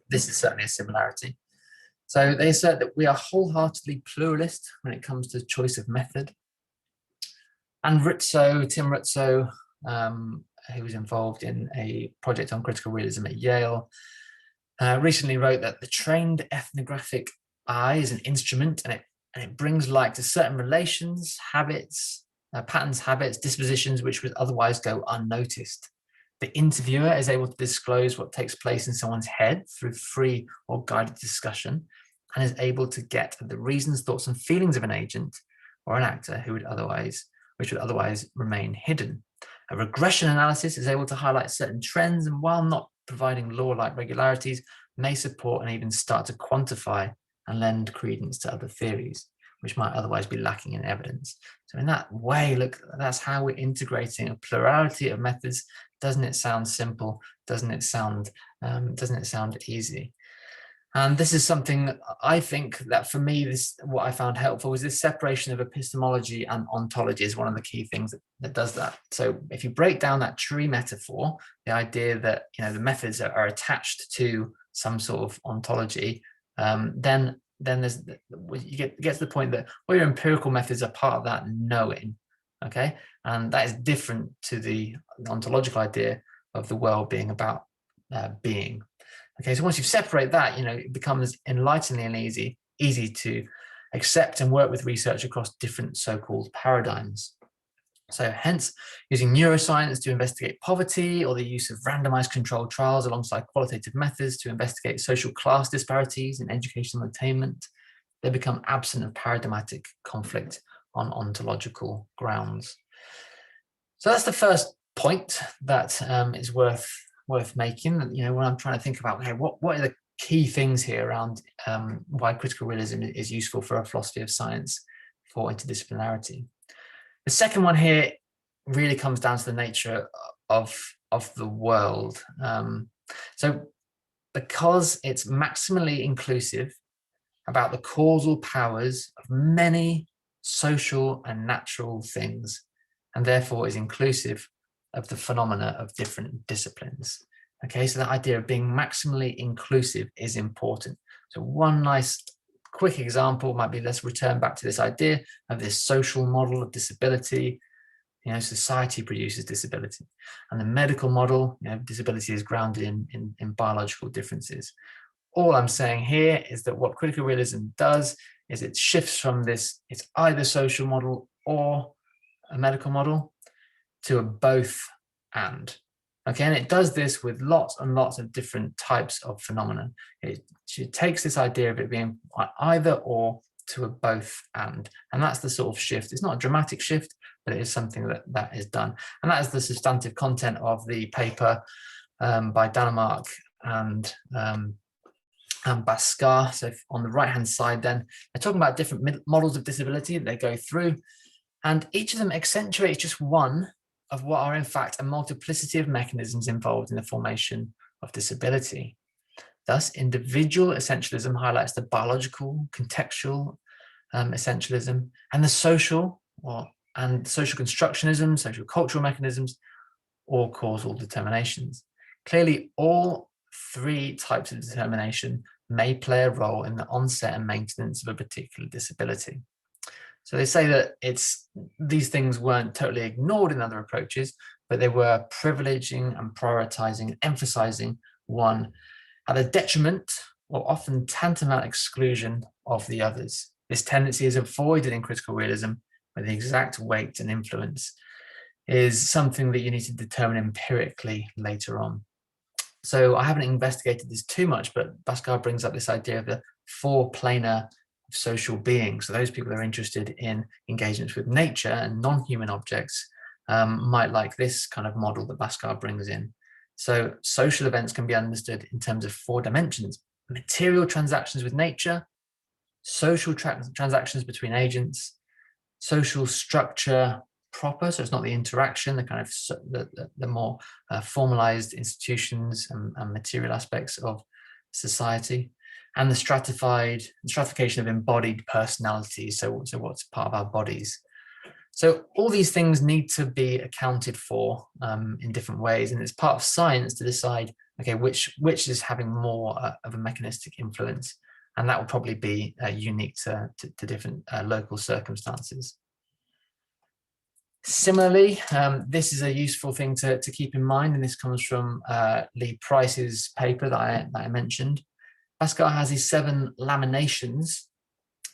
this is certainly a similarity. So they assert that we are wholeheartedly pluralist when it comes to choice of method. And Tim Rizzo, who was involved in a project on critical realism at Yale, recently wrote that the trained ethnographic eye is an instrument, and it brings light to certain relations, habits, patterns, habits, dispositions which would otherwise go unnoticed. The interviewer is able to disclose what takes place in someone's head through free or guided discussion, and is able to get at the reasons, thoughts, and feelings of an agent or an actor which would otherwise remain hidden. A regression analysis is able to highlight certain trends, and while not providing law-like regularities, may support and even start to quantify and lend credence to other theories, which might otherwise be lacking in evidence. So in that way, look, that's how we're integrating a plurality of methods. Doesn't it sound simple? Doesn't it sound easy? And this is something I think that for me, what I found helpful was this separation of epistemology and ontology is one of the key things that does that. So if you break down that tree metaphor, the idea that the methods are attached to some sort of ontology, then you get to the point that your empirical methods are part of that knowing, okay? And that is different to the ontological idea of the world being about being. Okay, so once you separate that, it becomes enlighteningly and easy to accept and work with research across different so-called paradigms. So hence, using neuroscience to investigate poverty, or the use of randomized controlled trials alongside qualitative methods to investigate social class disparities in educational attainment, they become absent of paradigmatic conflict on ontological grounds. So that's the first point that is worth making. When I'm trying to think about, okay, what are the key things here around why critical realism is useful for a philosophy of science for interdisciplinarity. The second one here really comes down to the nature of the world. So because it's maximally inclusive about the causal powers of many social and natural things, and therefore is inclusive of the phenomena of different disciplines. Okay, so that idea of being maximally inclusive is important. So one nice quick example might be, let's return back to this idea of this social model of disability. You know, society produces disability, and the medical model, you know, disability is grounded in biological differences. All I'm saying here is that what critical realism does is it shifts from this, it's either social model or a medical model, to a both and. Okay, and it does this with lots and lots of different types of phenomena. It takes this idea of it being either or to a both and that's the sort of shift. It's not a dramatic shift, but it is something that is done. And that is the substantive content of the paper by Danemark and Bhaskar. So on the right hand side then, they're talking about different models of disability that they go through, and each of them accentuates just one of what are in fact a multiplicity of mechanisms involved in the formation of disability. Thus, individual essentialism highlights the biological, contextual essentialism, and the social, and social constructionism, social cultural mechanisms, or causal determinations. Clearly, all three types of determination may play a role in the onset and maintenance of a particular disability. So they say that these things weren't totally ignored in other approaches, but they were privileging and prioritizing and emphasizing one at the detriment or often tantamount exclusion of the others. This tendency is avoided in critical realism, where the exact weight and influence is something that you need to determine empirically later on. So I haven't investigated this too much, but Bhaskar brings up this idea of the four planar social beings. So those people that are interested in engagements with nature and non-human objects might like this kind of model that Bhaskar brings in. So social events can be understood in terms of four dimensions: material transactions with nature, social transactions between agents, social structure proper, so it's not the interaction, the kind of the more formalized institutions and material aspects of society, and the stratification of embodied personality, so what's part of our bodies. So all these things need to be accounted for in different ways, and it's part of science to decide, okay, which is having more of a mechanistic influence, and that will probably be unique to different local circumstances. Similarly, this is a useful thing to keep in mind, and this comes from Lee Price's paper that I mentioned. Bhaskar has these 7 laminations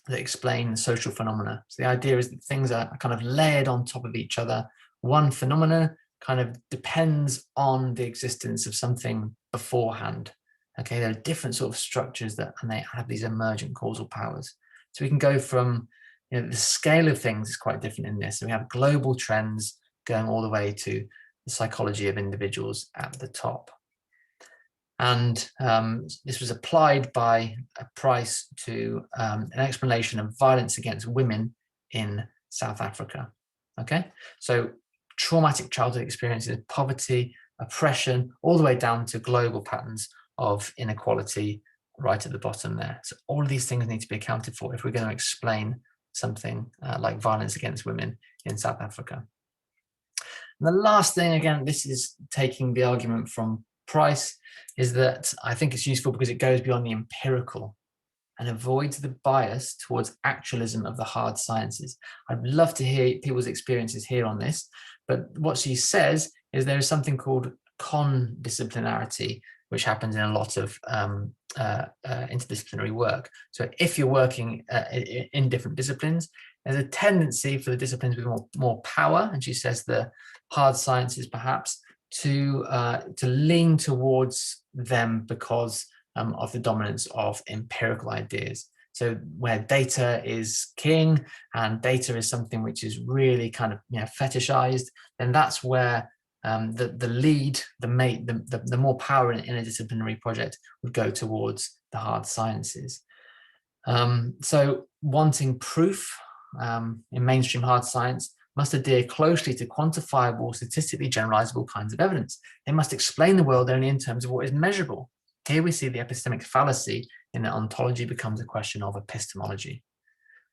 that explain social phenomena. So the idea is that things are kind of layered on top of each other. One phenomena kind of depends on the existence of something beforehand. Okay, there are different sort of structures and they have these emergent causal powers. So we can go from, you know, the scale of things is quite different in this. So we have global trends going all the way to the psychology of individuals at the top. And this was applied by Price to an explanation of violence against women in South Africa. Okay, so traumatic childhood experiences, poverty, oppression, all the way down to global patterns of inequality right at the bottom there. So all of these things need to be accounted for if we're going to explain something like violence against women in South Africa. And the last thing, again, this is taking the argument from Price, is that I think it's useful because it goes beyond the empirical and avoids the bias towards actualism of the hard sciences. I'd love to hear people's experiences here on this, but what she says is there is something called condisciplinarity, which happens in a lot of interdisciplinary work. So if you're working in different disciplines, there's a tendency for the disciplines with more power, and she says the hard sciences perhaps, to lean towards them because of the dominance of empirical ideas. So where data is king and data is something which is really kind of, you know, fetishized, then that's where the lead, the more power in a disciplinary project would go towards the hard sciences. So wanting proof in mainstream hard science must adhere closely to quantifiable, statistically generalizable kinds of evidence. They must explain the world only in terms of what is measurable. Here we see the epistemic fallacy in that ontology becomes a question of epistemology.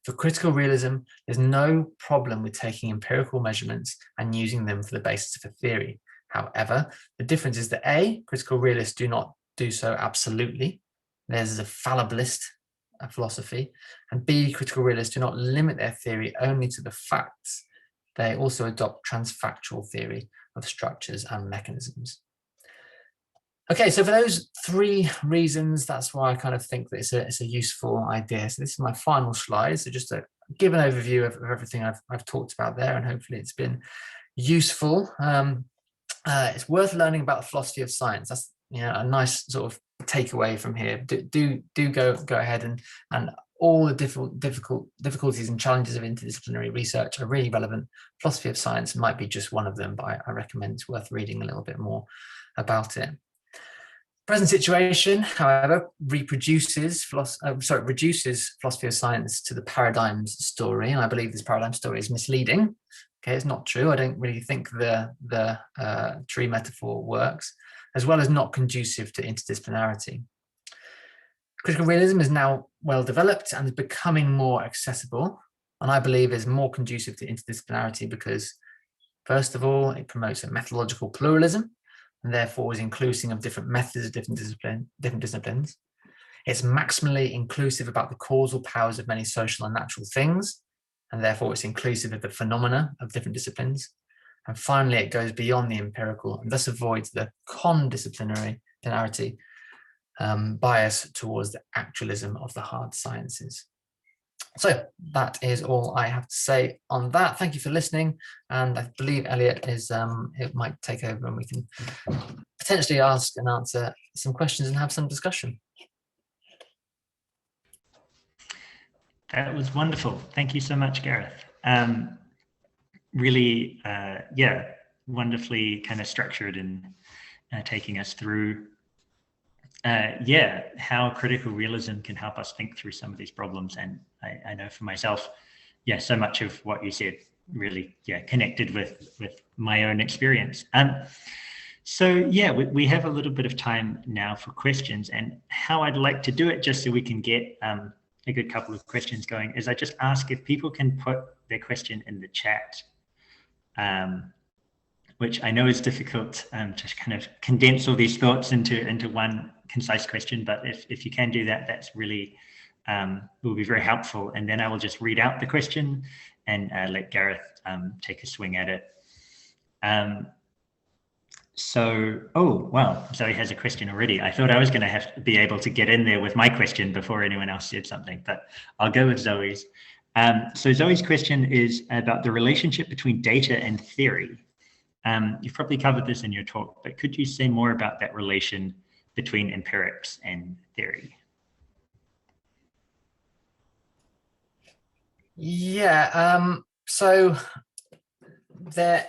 For critical realism, there's no problem with taking empirical measurements and using them for the basis of a theory. However, the difference is that A, critical realists do not do so absolutely. There's a fallibilist philosophy. And B, critical realists do not limit their theory only to the facts. They also adopt transfactual theory of structures and mechanisms. Okay, so for those three reasons, that's why I kind of think that it's a useful idea. So this is my final slide. So just to give an overview of everything I've talked about there, and hopefully it's been useful. It's worth learning about the philosophy of science. That's a nice sort of takeaway from here. Do go ahead and all the difficulties and challenges of interdisciplinary research are really relevant. Philosophy of science might be just one of them, but I recommend it's worth reading a little bit more about it. Present situation, however, reduces philosophy of science to the paradigms story, and I believe this paradigm story is misleading. Okay, it's not true. I don't really think the tree metaphor works, as well as not conducive to interdisciplinarity. Critical realism is now well developed and is becoming more accessible, and I believe is more conducive to interdisciplinarity because, first of all, it promotes a methodological pluralism, and therefore is inclusive of different methods of different disciplines. It's maximally inclusive about the causal powers of many social and natural things, and therefore it's inclusive of the phenomena of different disciplines. And finally, it goes beyond the empirical and thus avoids the condisciplinarity bias towards the actualism of the hard sciences. So that is all I have to say on that. Thank you for listening. And I believe Elliot it might take over and we can potentially ask and answer some questions and have some discussion. That was wonderful. Thank you so much, Gareth. Really, wonderfully kind of structured and taking us through how critical realism can help us think through some of these problems. And I know for myself, so much of what you said really, connected with my own experience. We have a little bit of time now for questions, and how I'd like to do it, just so we can get a good couple of questions going, is I just ask if people can put their question in the chat, which I know is difficult to kind of condense all these thoughts into one concise question, but if you can do that, that's really will be very helpful. And then I will just read out the question and let Gareth take a swing at it. Zoe has a question already. I thought I was going to have to be able to get in there with my question before anyone else said something, but I'll go with Zoe's. So Zoe's question is about the relationship between data and theory. You've probably covered this in your talk, but could you say more about that relation between empirics and theory? So there,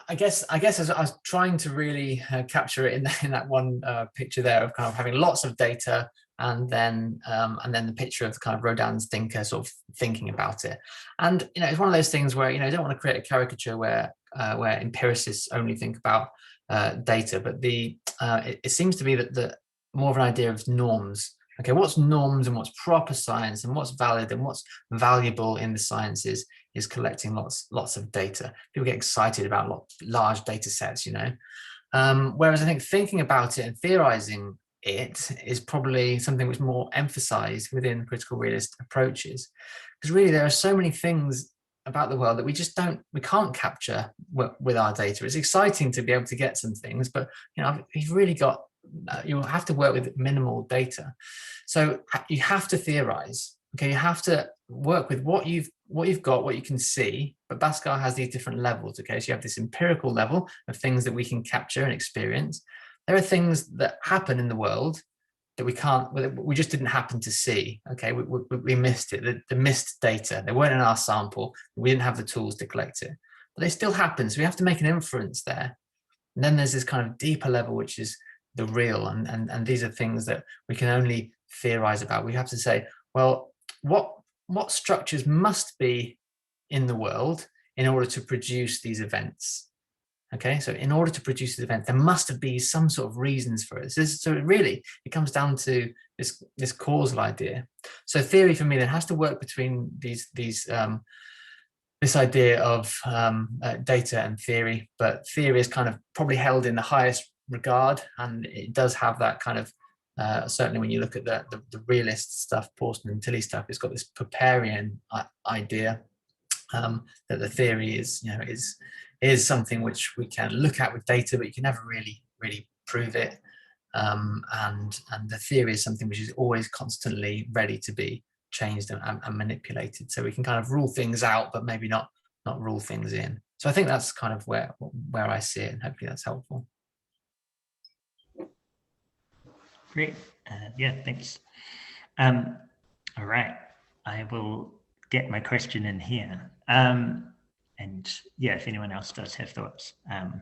I guess as I was trying to really capture it in that one picture there of kind of having lots of data, and then the picture of kind of Rodin's thinker sort of thinking about it. And it's one of those things where you don't want to create a caricature where empiricists only think about data, but it seems to be that the more of an idea of norms. Okay, what's norms and what's proper science and what's valid and what's valuable in the sciences is collecting lots of data. People get excited about large data sets, whereas I think thinking about it and theorizing it is probably something which is more emphasized within critical realist approaches, because really there are so many things about the world that we can't capture with our data. It's exciting to be able to get some things, but you've really got, you'll have to work with minimal data. So you have to theorize. Okay, you have to work with what you've got, what you can see. But Bhaskar has these different levels. Okay, so you have this empirical level of things that we can capture and experience. There are things that happen in the world that we just didn't happen to see. Okay, we missed it. The missed data, they weren't in our sample. We didn't have the tools to collect it, but they still happen. So we have to make an inference there. And then there's this kind of deeper level, which is the real, and these are things that we can only theorize about. We have to say, well, what structures must be in the world in order to produce these events? Okay, so in order to produce this event, there must be some sort of reasons for it. So it comes down to this causal idea. So theory for me then has to work between this idea of data and theory, but theory is kind of probably held in the highest regard, and it does have that kind of certainly when you look at the realist stuff, Pawson and Tilly stuff, it's got this Popperian idea that the theory is something which we can look at with data, but you can never really prove it. And the theory is something which is always constantly ready to be changed and manipulated. So we can kind of rule things out, but maybe not rule things in. So I think that's kind of where I see it, and hopefully that's helpful. Great. Yeah, thanks. All right, I will get my question in here. And yeah, if anyone else does have thoughts in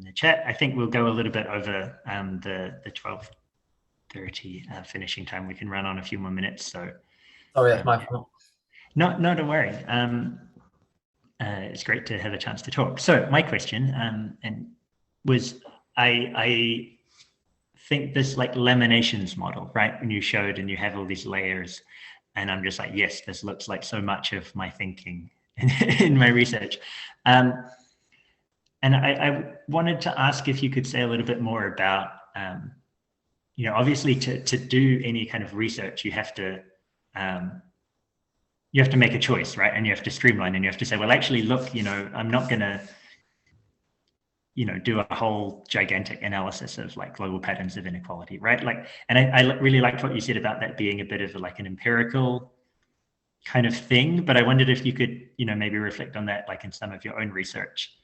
the chat, I think we'll go a little bit over the 12:30 finishing time. We can run on a few more minutes. So sorry, that's my fault. No, don't worry. It's great to have a chance to talk. So my question was, I think this like laminations model, right? When you showed and you have all these layers, and I'm just like, yes, this looks like so much of my thinking in my research. And I wanted to ask if you could say a little bit more about, obviously to do any kind of research, you have to make a choice, right? And you have to streamline, and you have to say, well, actually, look, I'm not going to, do a whole gigantic analysis of like global patterns of inequality, right? Like, and I really liked what you said about that being a bit of like an empirical kind of thing, but I wondered if you could, maybe reflect on that, like in some of your own research,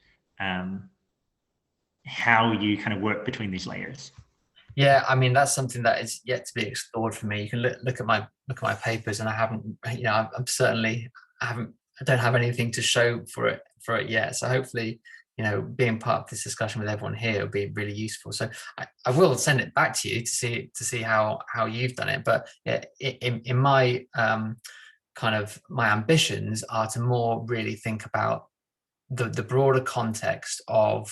how you kind of work between these layers. Yeah, I mean, that's something that is yet to be explored for me. You can look at my papers, and I haven't, I don't have anything to show for it yet. So hopefully, being part of this discussion with everyone here will be really useful. So I will send it back to you to see how you've done it. But in my kind of my ambitions are to more really think about the broader context of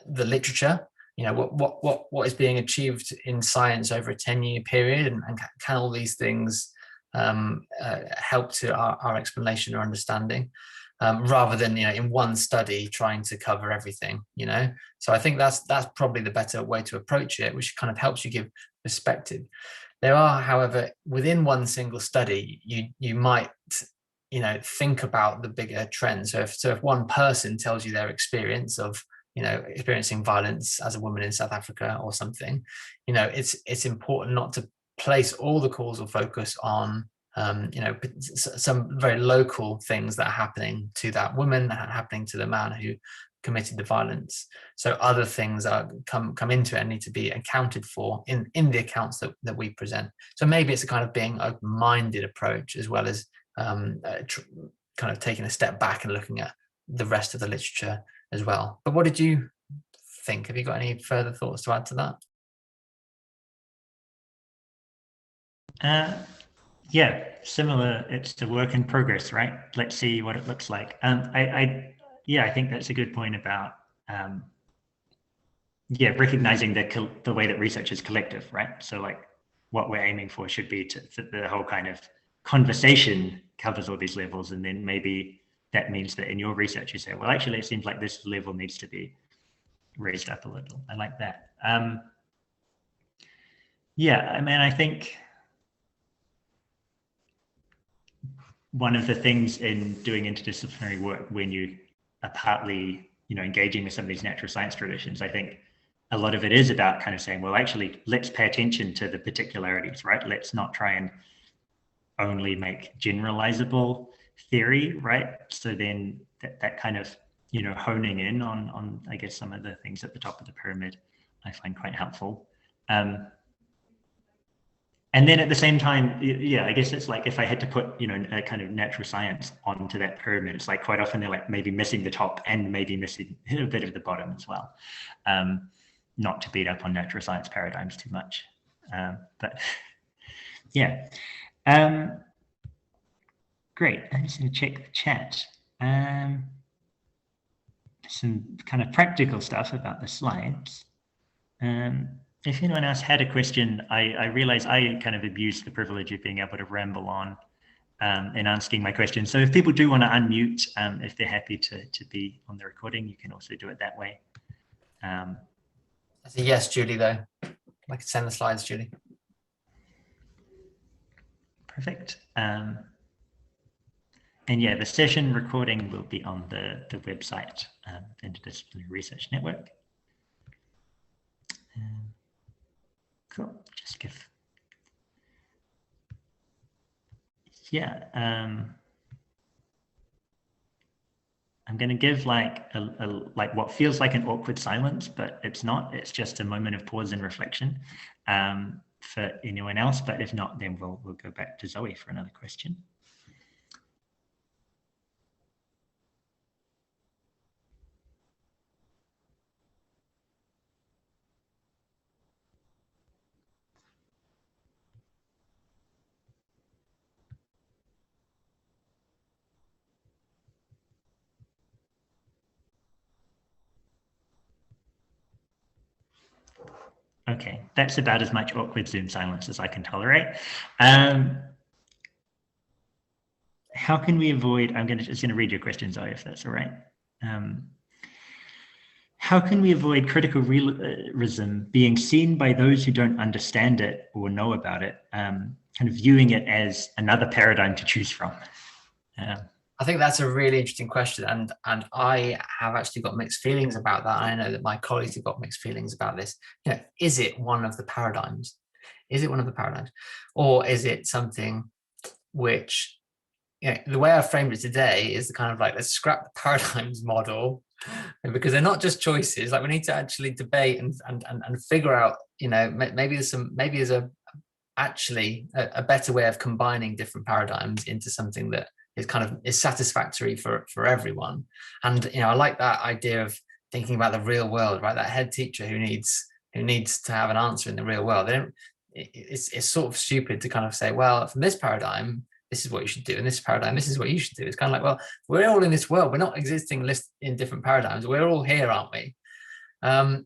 the literature. What is being achieved in science over a 10-year period, and can all these things help to our explanation or understanding, rather than in one study trying to cover everything. So I think that's probably the better way to approach it, which kind of helps you give perspective. There are, however, within one single study, you might think about the bigger trends. So if one person tells you their experience of experiencing violence as a woman in South Africa or something, it's important not to place all the causal focus on some very local things that are happening to that woman, that are happening to the man who committed the violence. So other things come into it and need to be accounted for in the accounts that we present. So maybe it's a kind of being open-minded approach, as well as kind of taking a step back and looking at the rest of the literature as well. But what did you think? Have you got any further thoughts to add to that? Yeah, similar. It's a work in progress, right? Let's see what it looks like. I think that's a good point about recognizing the way that research is collective, right? So like what we're aiming for should be that the whole kind of conversation covers all these levels, and then maybe that means that in your research you say, well, actually, it seems like this level needs to be raised up a little. I like that. I think one of the things in doing interdisciplinary work, when you are partly, engaging with some of these natural science traditions, I think a lot of it is about kind of saying, well, actually, let's pay attention to the particularities, right? Let's not try and only make generalizable theory, right? So then that kind of, honing in on, I guess, some of the things at the top of the pyramid, I find quite helpful. And then at the same time, I guess it's like if I had to put, a kind of natural science onto that pyramid, it's like quite often they're like maybe missing the top and maybe missing a bit of the bottom as well. Not to beat up on natural science paradigms too much. But yeah. Great. I'm just going to check the chat. some kind of practical stuff about the slides. If anyone else had a question, I realize I kind of abused the privilege of being able to ramble on and asking my questions. So if people do want to unmute, if they're happy to be on the recording, you can also do it that way. That's a yes, Julie, though. I can send the slides, Julie. Perfect. And yeah, the session recording will be on the website, Interdisciplinary Research Network. Cool, just give. Yeah, I'm going to give like like what feels like an awkward silence, but it's not. It's just a moment of pause and reflection for anyone else. But if not, then we'll go back to Zoe for another question. Okay, that's about as much awkward Zoom silence as I can tolerate. How can we avoid, I'm just gonna read your question, Zoe, if that's all right. How can we avoid critical realism being seen by those who don't understand it or know about it, kind of viewing it as another paradigm to choose from? I think that's a really interesting question, and I have actually got mixed feelings about that. I know that my colleagues have got mixed feelings about this. You know, is it one of the paradigms? Is it one of the paradigms, or is it something which, you know, the way I framed it today is the kind of like, let's scrap the paradigms model, because they're not just choices. Like, we need to actually debate and figure out, you know, maybe there's actually a better way of combining different paradigms into something that is satisfactory for everyone. And, you know, I like that idea of thinking about the real world, right? That head teacher who needs to have an answer in the real world. It's sort of stupid to kind of say, well, from this paradigm, this is what you should do, and this paradigm, this is what you should do. It's kind of like, well, we're all in this world. We're not existing in different paradigms. We're all here, aren't we?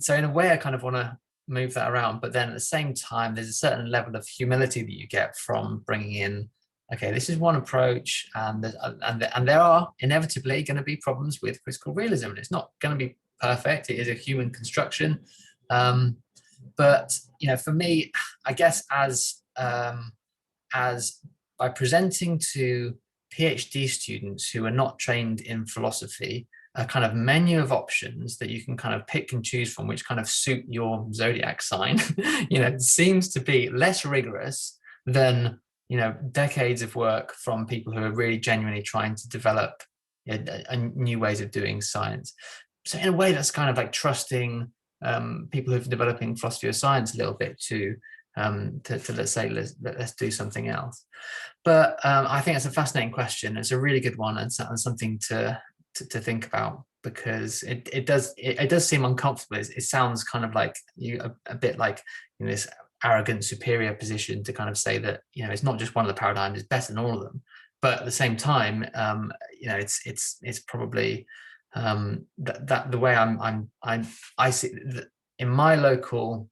So in a way, I kind of want to move that around. But then at the same time, there's a certain level of humility that you get from bringing in, okay, this is one approach, and there are inevitably going to be problems with critical realism, and it's not going to be perfect. It is a human construction, but, you know, for me, I guess as by presenting to PhD students who are not trained in philosophy a kind of menu of options that you can kind of pick and choose from, which kind of suit your zodiac sign, you know, seems to be less rigorous than, you know, decades of work from people who are really genuinely trying to develop new ways of doing science. So in a way, that's kind of like trusting people who are developing philosophy of science a little bit to let's say, let's do something else. But I think it's a fascinating question. It's a really good one, and something to think about, because it does seem uncomfortable. It sounds kind of like a bit like, you know, this arrogant superior position to kind of say that, you know, it's not just one of the paradigms, it's better than all of them. But at the same time, you know, it's probably that the way I see that in my local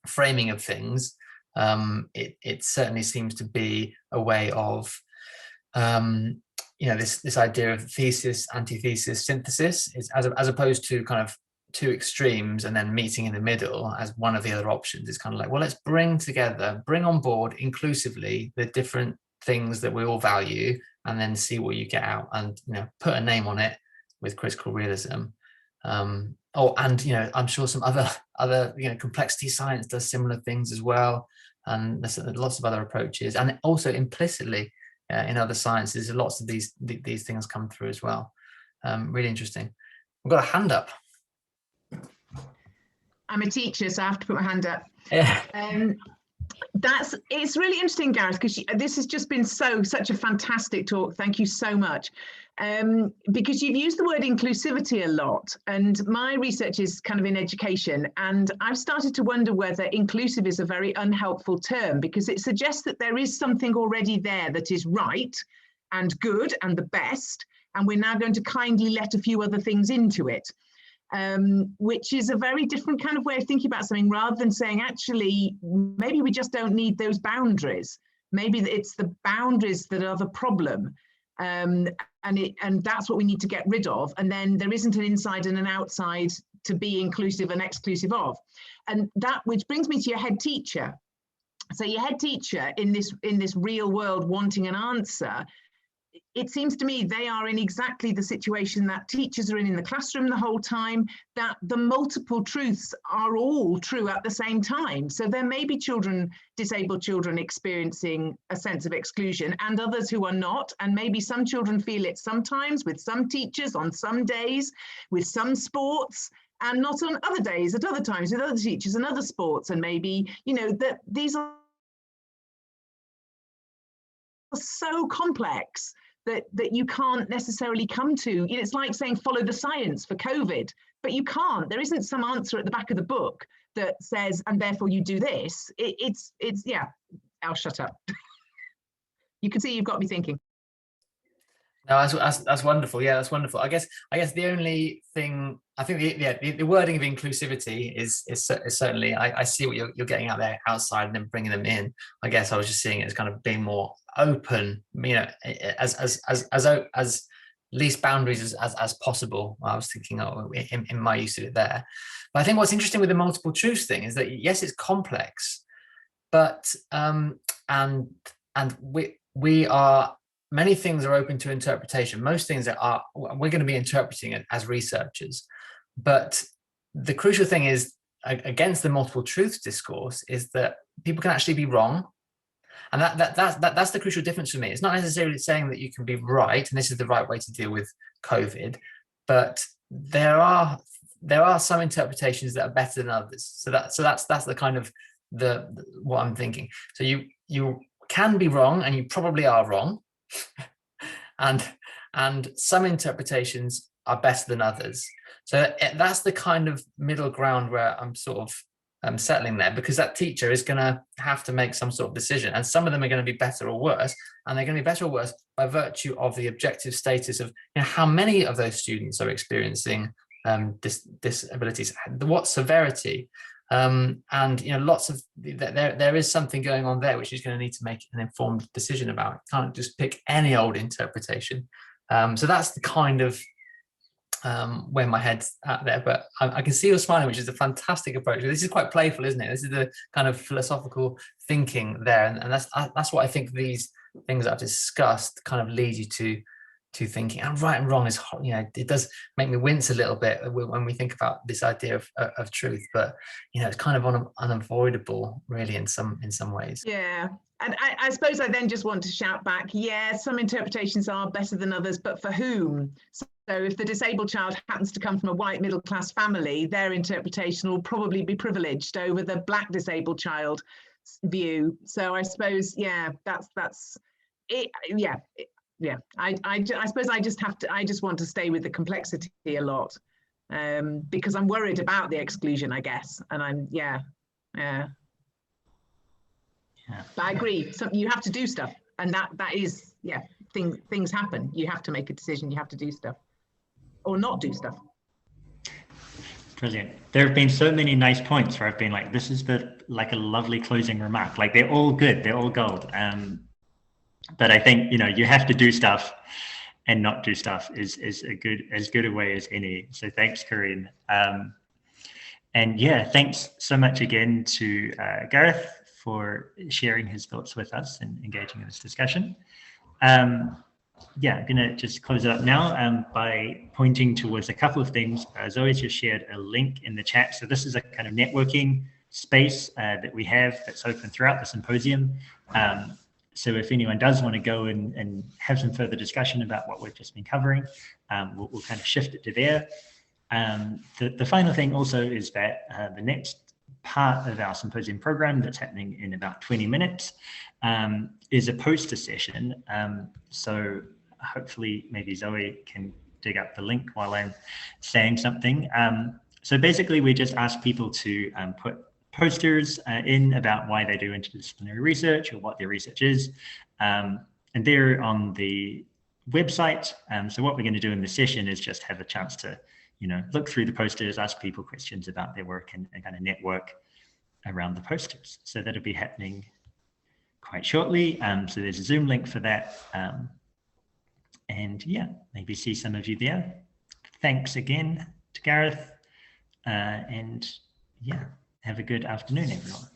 framing of things, it certainly seems to be a way of, you know, this idea of thesis, antithesis, synthesis, is as opposed to kind of two extremes and then meeting in the middle as one of the other options. It's kind of like, well, let's bring on board inclusively the different things that we all value, and then see what you get out, and, you know, put a name on it with critical realism. And, you know, I'm sure some other, you know, complexity science does similar things as well, and there's lots of other approaches, and also implicitly in other sciences, lots of these things come through as well. Really interesting. We've got a hand up. I'm a teacher, so I have to put my hand up. Yeah. It's really interesting, Gareth, because this has just been such a fantastic talk. Thank you so much. Because you've used the word inclusivity a lot, and my research is kind of in education, and I've started to wonder whether inclusive is a very unhelpful term, because it suggests that there is something already there that is right and good and the best, and we're now going to kindly let a few other things into it. Which is a very different kind of way of thinking about something, rather than saying, actually, maybe we just don't need those boundaries. Maybe it's the boundaries that are the problem. And that's what we need to get rid of. And then there isn't an inside and an outside to be inclusive and exclusive of. And that, which brings me to your head teacher. So your head teacher in this real world wanting an answer, it seems to me they are in exactly the situation that teachers are in the classroom the whole time, that the multiple truths are all true at the same time. So there may be disabled children experiencing a sense of exclusion and others who are not. And maybe some children feel it sometimes with some teachers on some days, with some sports, and not on other days at other times with other teachers and other sports. And maybe, that these are so complex that you can't necessarily come to. It's like saying follow the science for COVID, but you can't. There isn't some answer at the back of the book that says, and therefore you do this. It's yeah, I'll shut up. You can see you've got me thinking. No, that's wonderful. Yeah, that's wonderful. I guess the only thing, I think the wording of inclusivity is certainly, I see what you're getting out there outside and then bringing them in. I guess I was just seeing it as kind of being more open, as least boundaries as possible. I was thinking in my use of it there. But I think what's interesting with the multiple truths thing is that, yes, it's complex, but and we are, many things are open to interpretation. Most things we're going to be interpreting it as researchers. But the crucial thing is, against the multiple truths discourse, is that people can actually be wrong. And that's the crucial difference for me. It's not necessarily saying that you can be right, and this is the right way to deal with COVID, but there are some interpretations that are better than others. So that's the kind of what I'm thinking. So you can be wrong, and you probably are wrong. and some interpretations are better than others. So that's the kind of middle ground where I'm sort of settling there, because that teacher is going to have to make some sort of decision, and some of them are going to be better or worse, and they're going to be better or worse by virtue of the objective status of how many of those students are experiencing disabilities, what severity, and lots of there is something going on there which is going to need to make an informed decision about. You can't just pick any old interpretation. So that's the kind of where my head's at there, but I can see you're smiling, which is a fantastic approach. This is quite playful, isn't it? This is the kind of philosophical thinking there, and that's what I think these things I've discussed kind of lead you to thinking. And right and wrong is, it does make me wince a little bit when we think about this idea of truth, but it's kind of unavoidable, really, in some ways. Yeah. And I suppose I then just want to shout back, yeah, some interpretations are better than others, but for whom? So if the disabled child happens to come from a white middle class family, their interpretation will probably be privileged over the black disabled child view. So I suppose, yeah, that's it. Yeah. I suppose I just want to stay with the complexity a lot, because I'm worried about the exclusion, I guess. And yeah. But I agree. So you have to do stuff, and that is, yeah, things happen. You have to make a decision. You have to do stuff, or not do stuff. Brilliant. There have been so many nice points where I've been like, this is a lovely closing remark. Like, they're all good. They're all gold. But I think you have to do stuff, and not do stuff is as good a way as any. So thanks, Corinne. And yeah, thanks so much again to Gareth for sharing his thoughts with us and engaging in this discussion. Yeah, I'm gonna just close it up now by pointing towards a couple of things. Zoe's just shared a link in the chat. So this is a kind of networking space that we have that's open throughout the symposium. So if anyone does want to go and have some further discussion about what we've just been covering, we'll kind of shift it to there. The final thing also is that the next part of our symposium program that's happening in about 20 minutes is a poster session. So hopefully maybe Zoe can dig up the link while I'm saying something. So basically we just ask people to put posters in about why they do interdisciplinary research or what their research is. And they're on the website. So what we're going to do in this session is just have a chance to, look through the posters, ask people questions about their work, and kind of network around the posters. So that'll be happening quite shortly. So there's a Zoom link for that. And yeah, maybe see some of you there. Thanks again to Gareth. And yeah, have a good afternoon, everyone.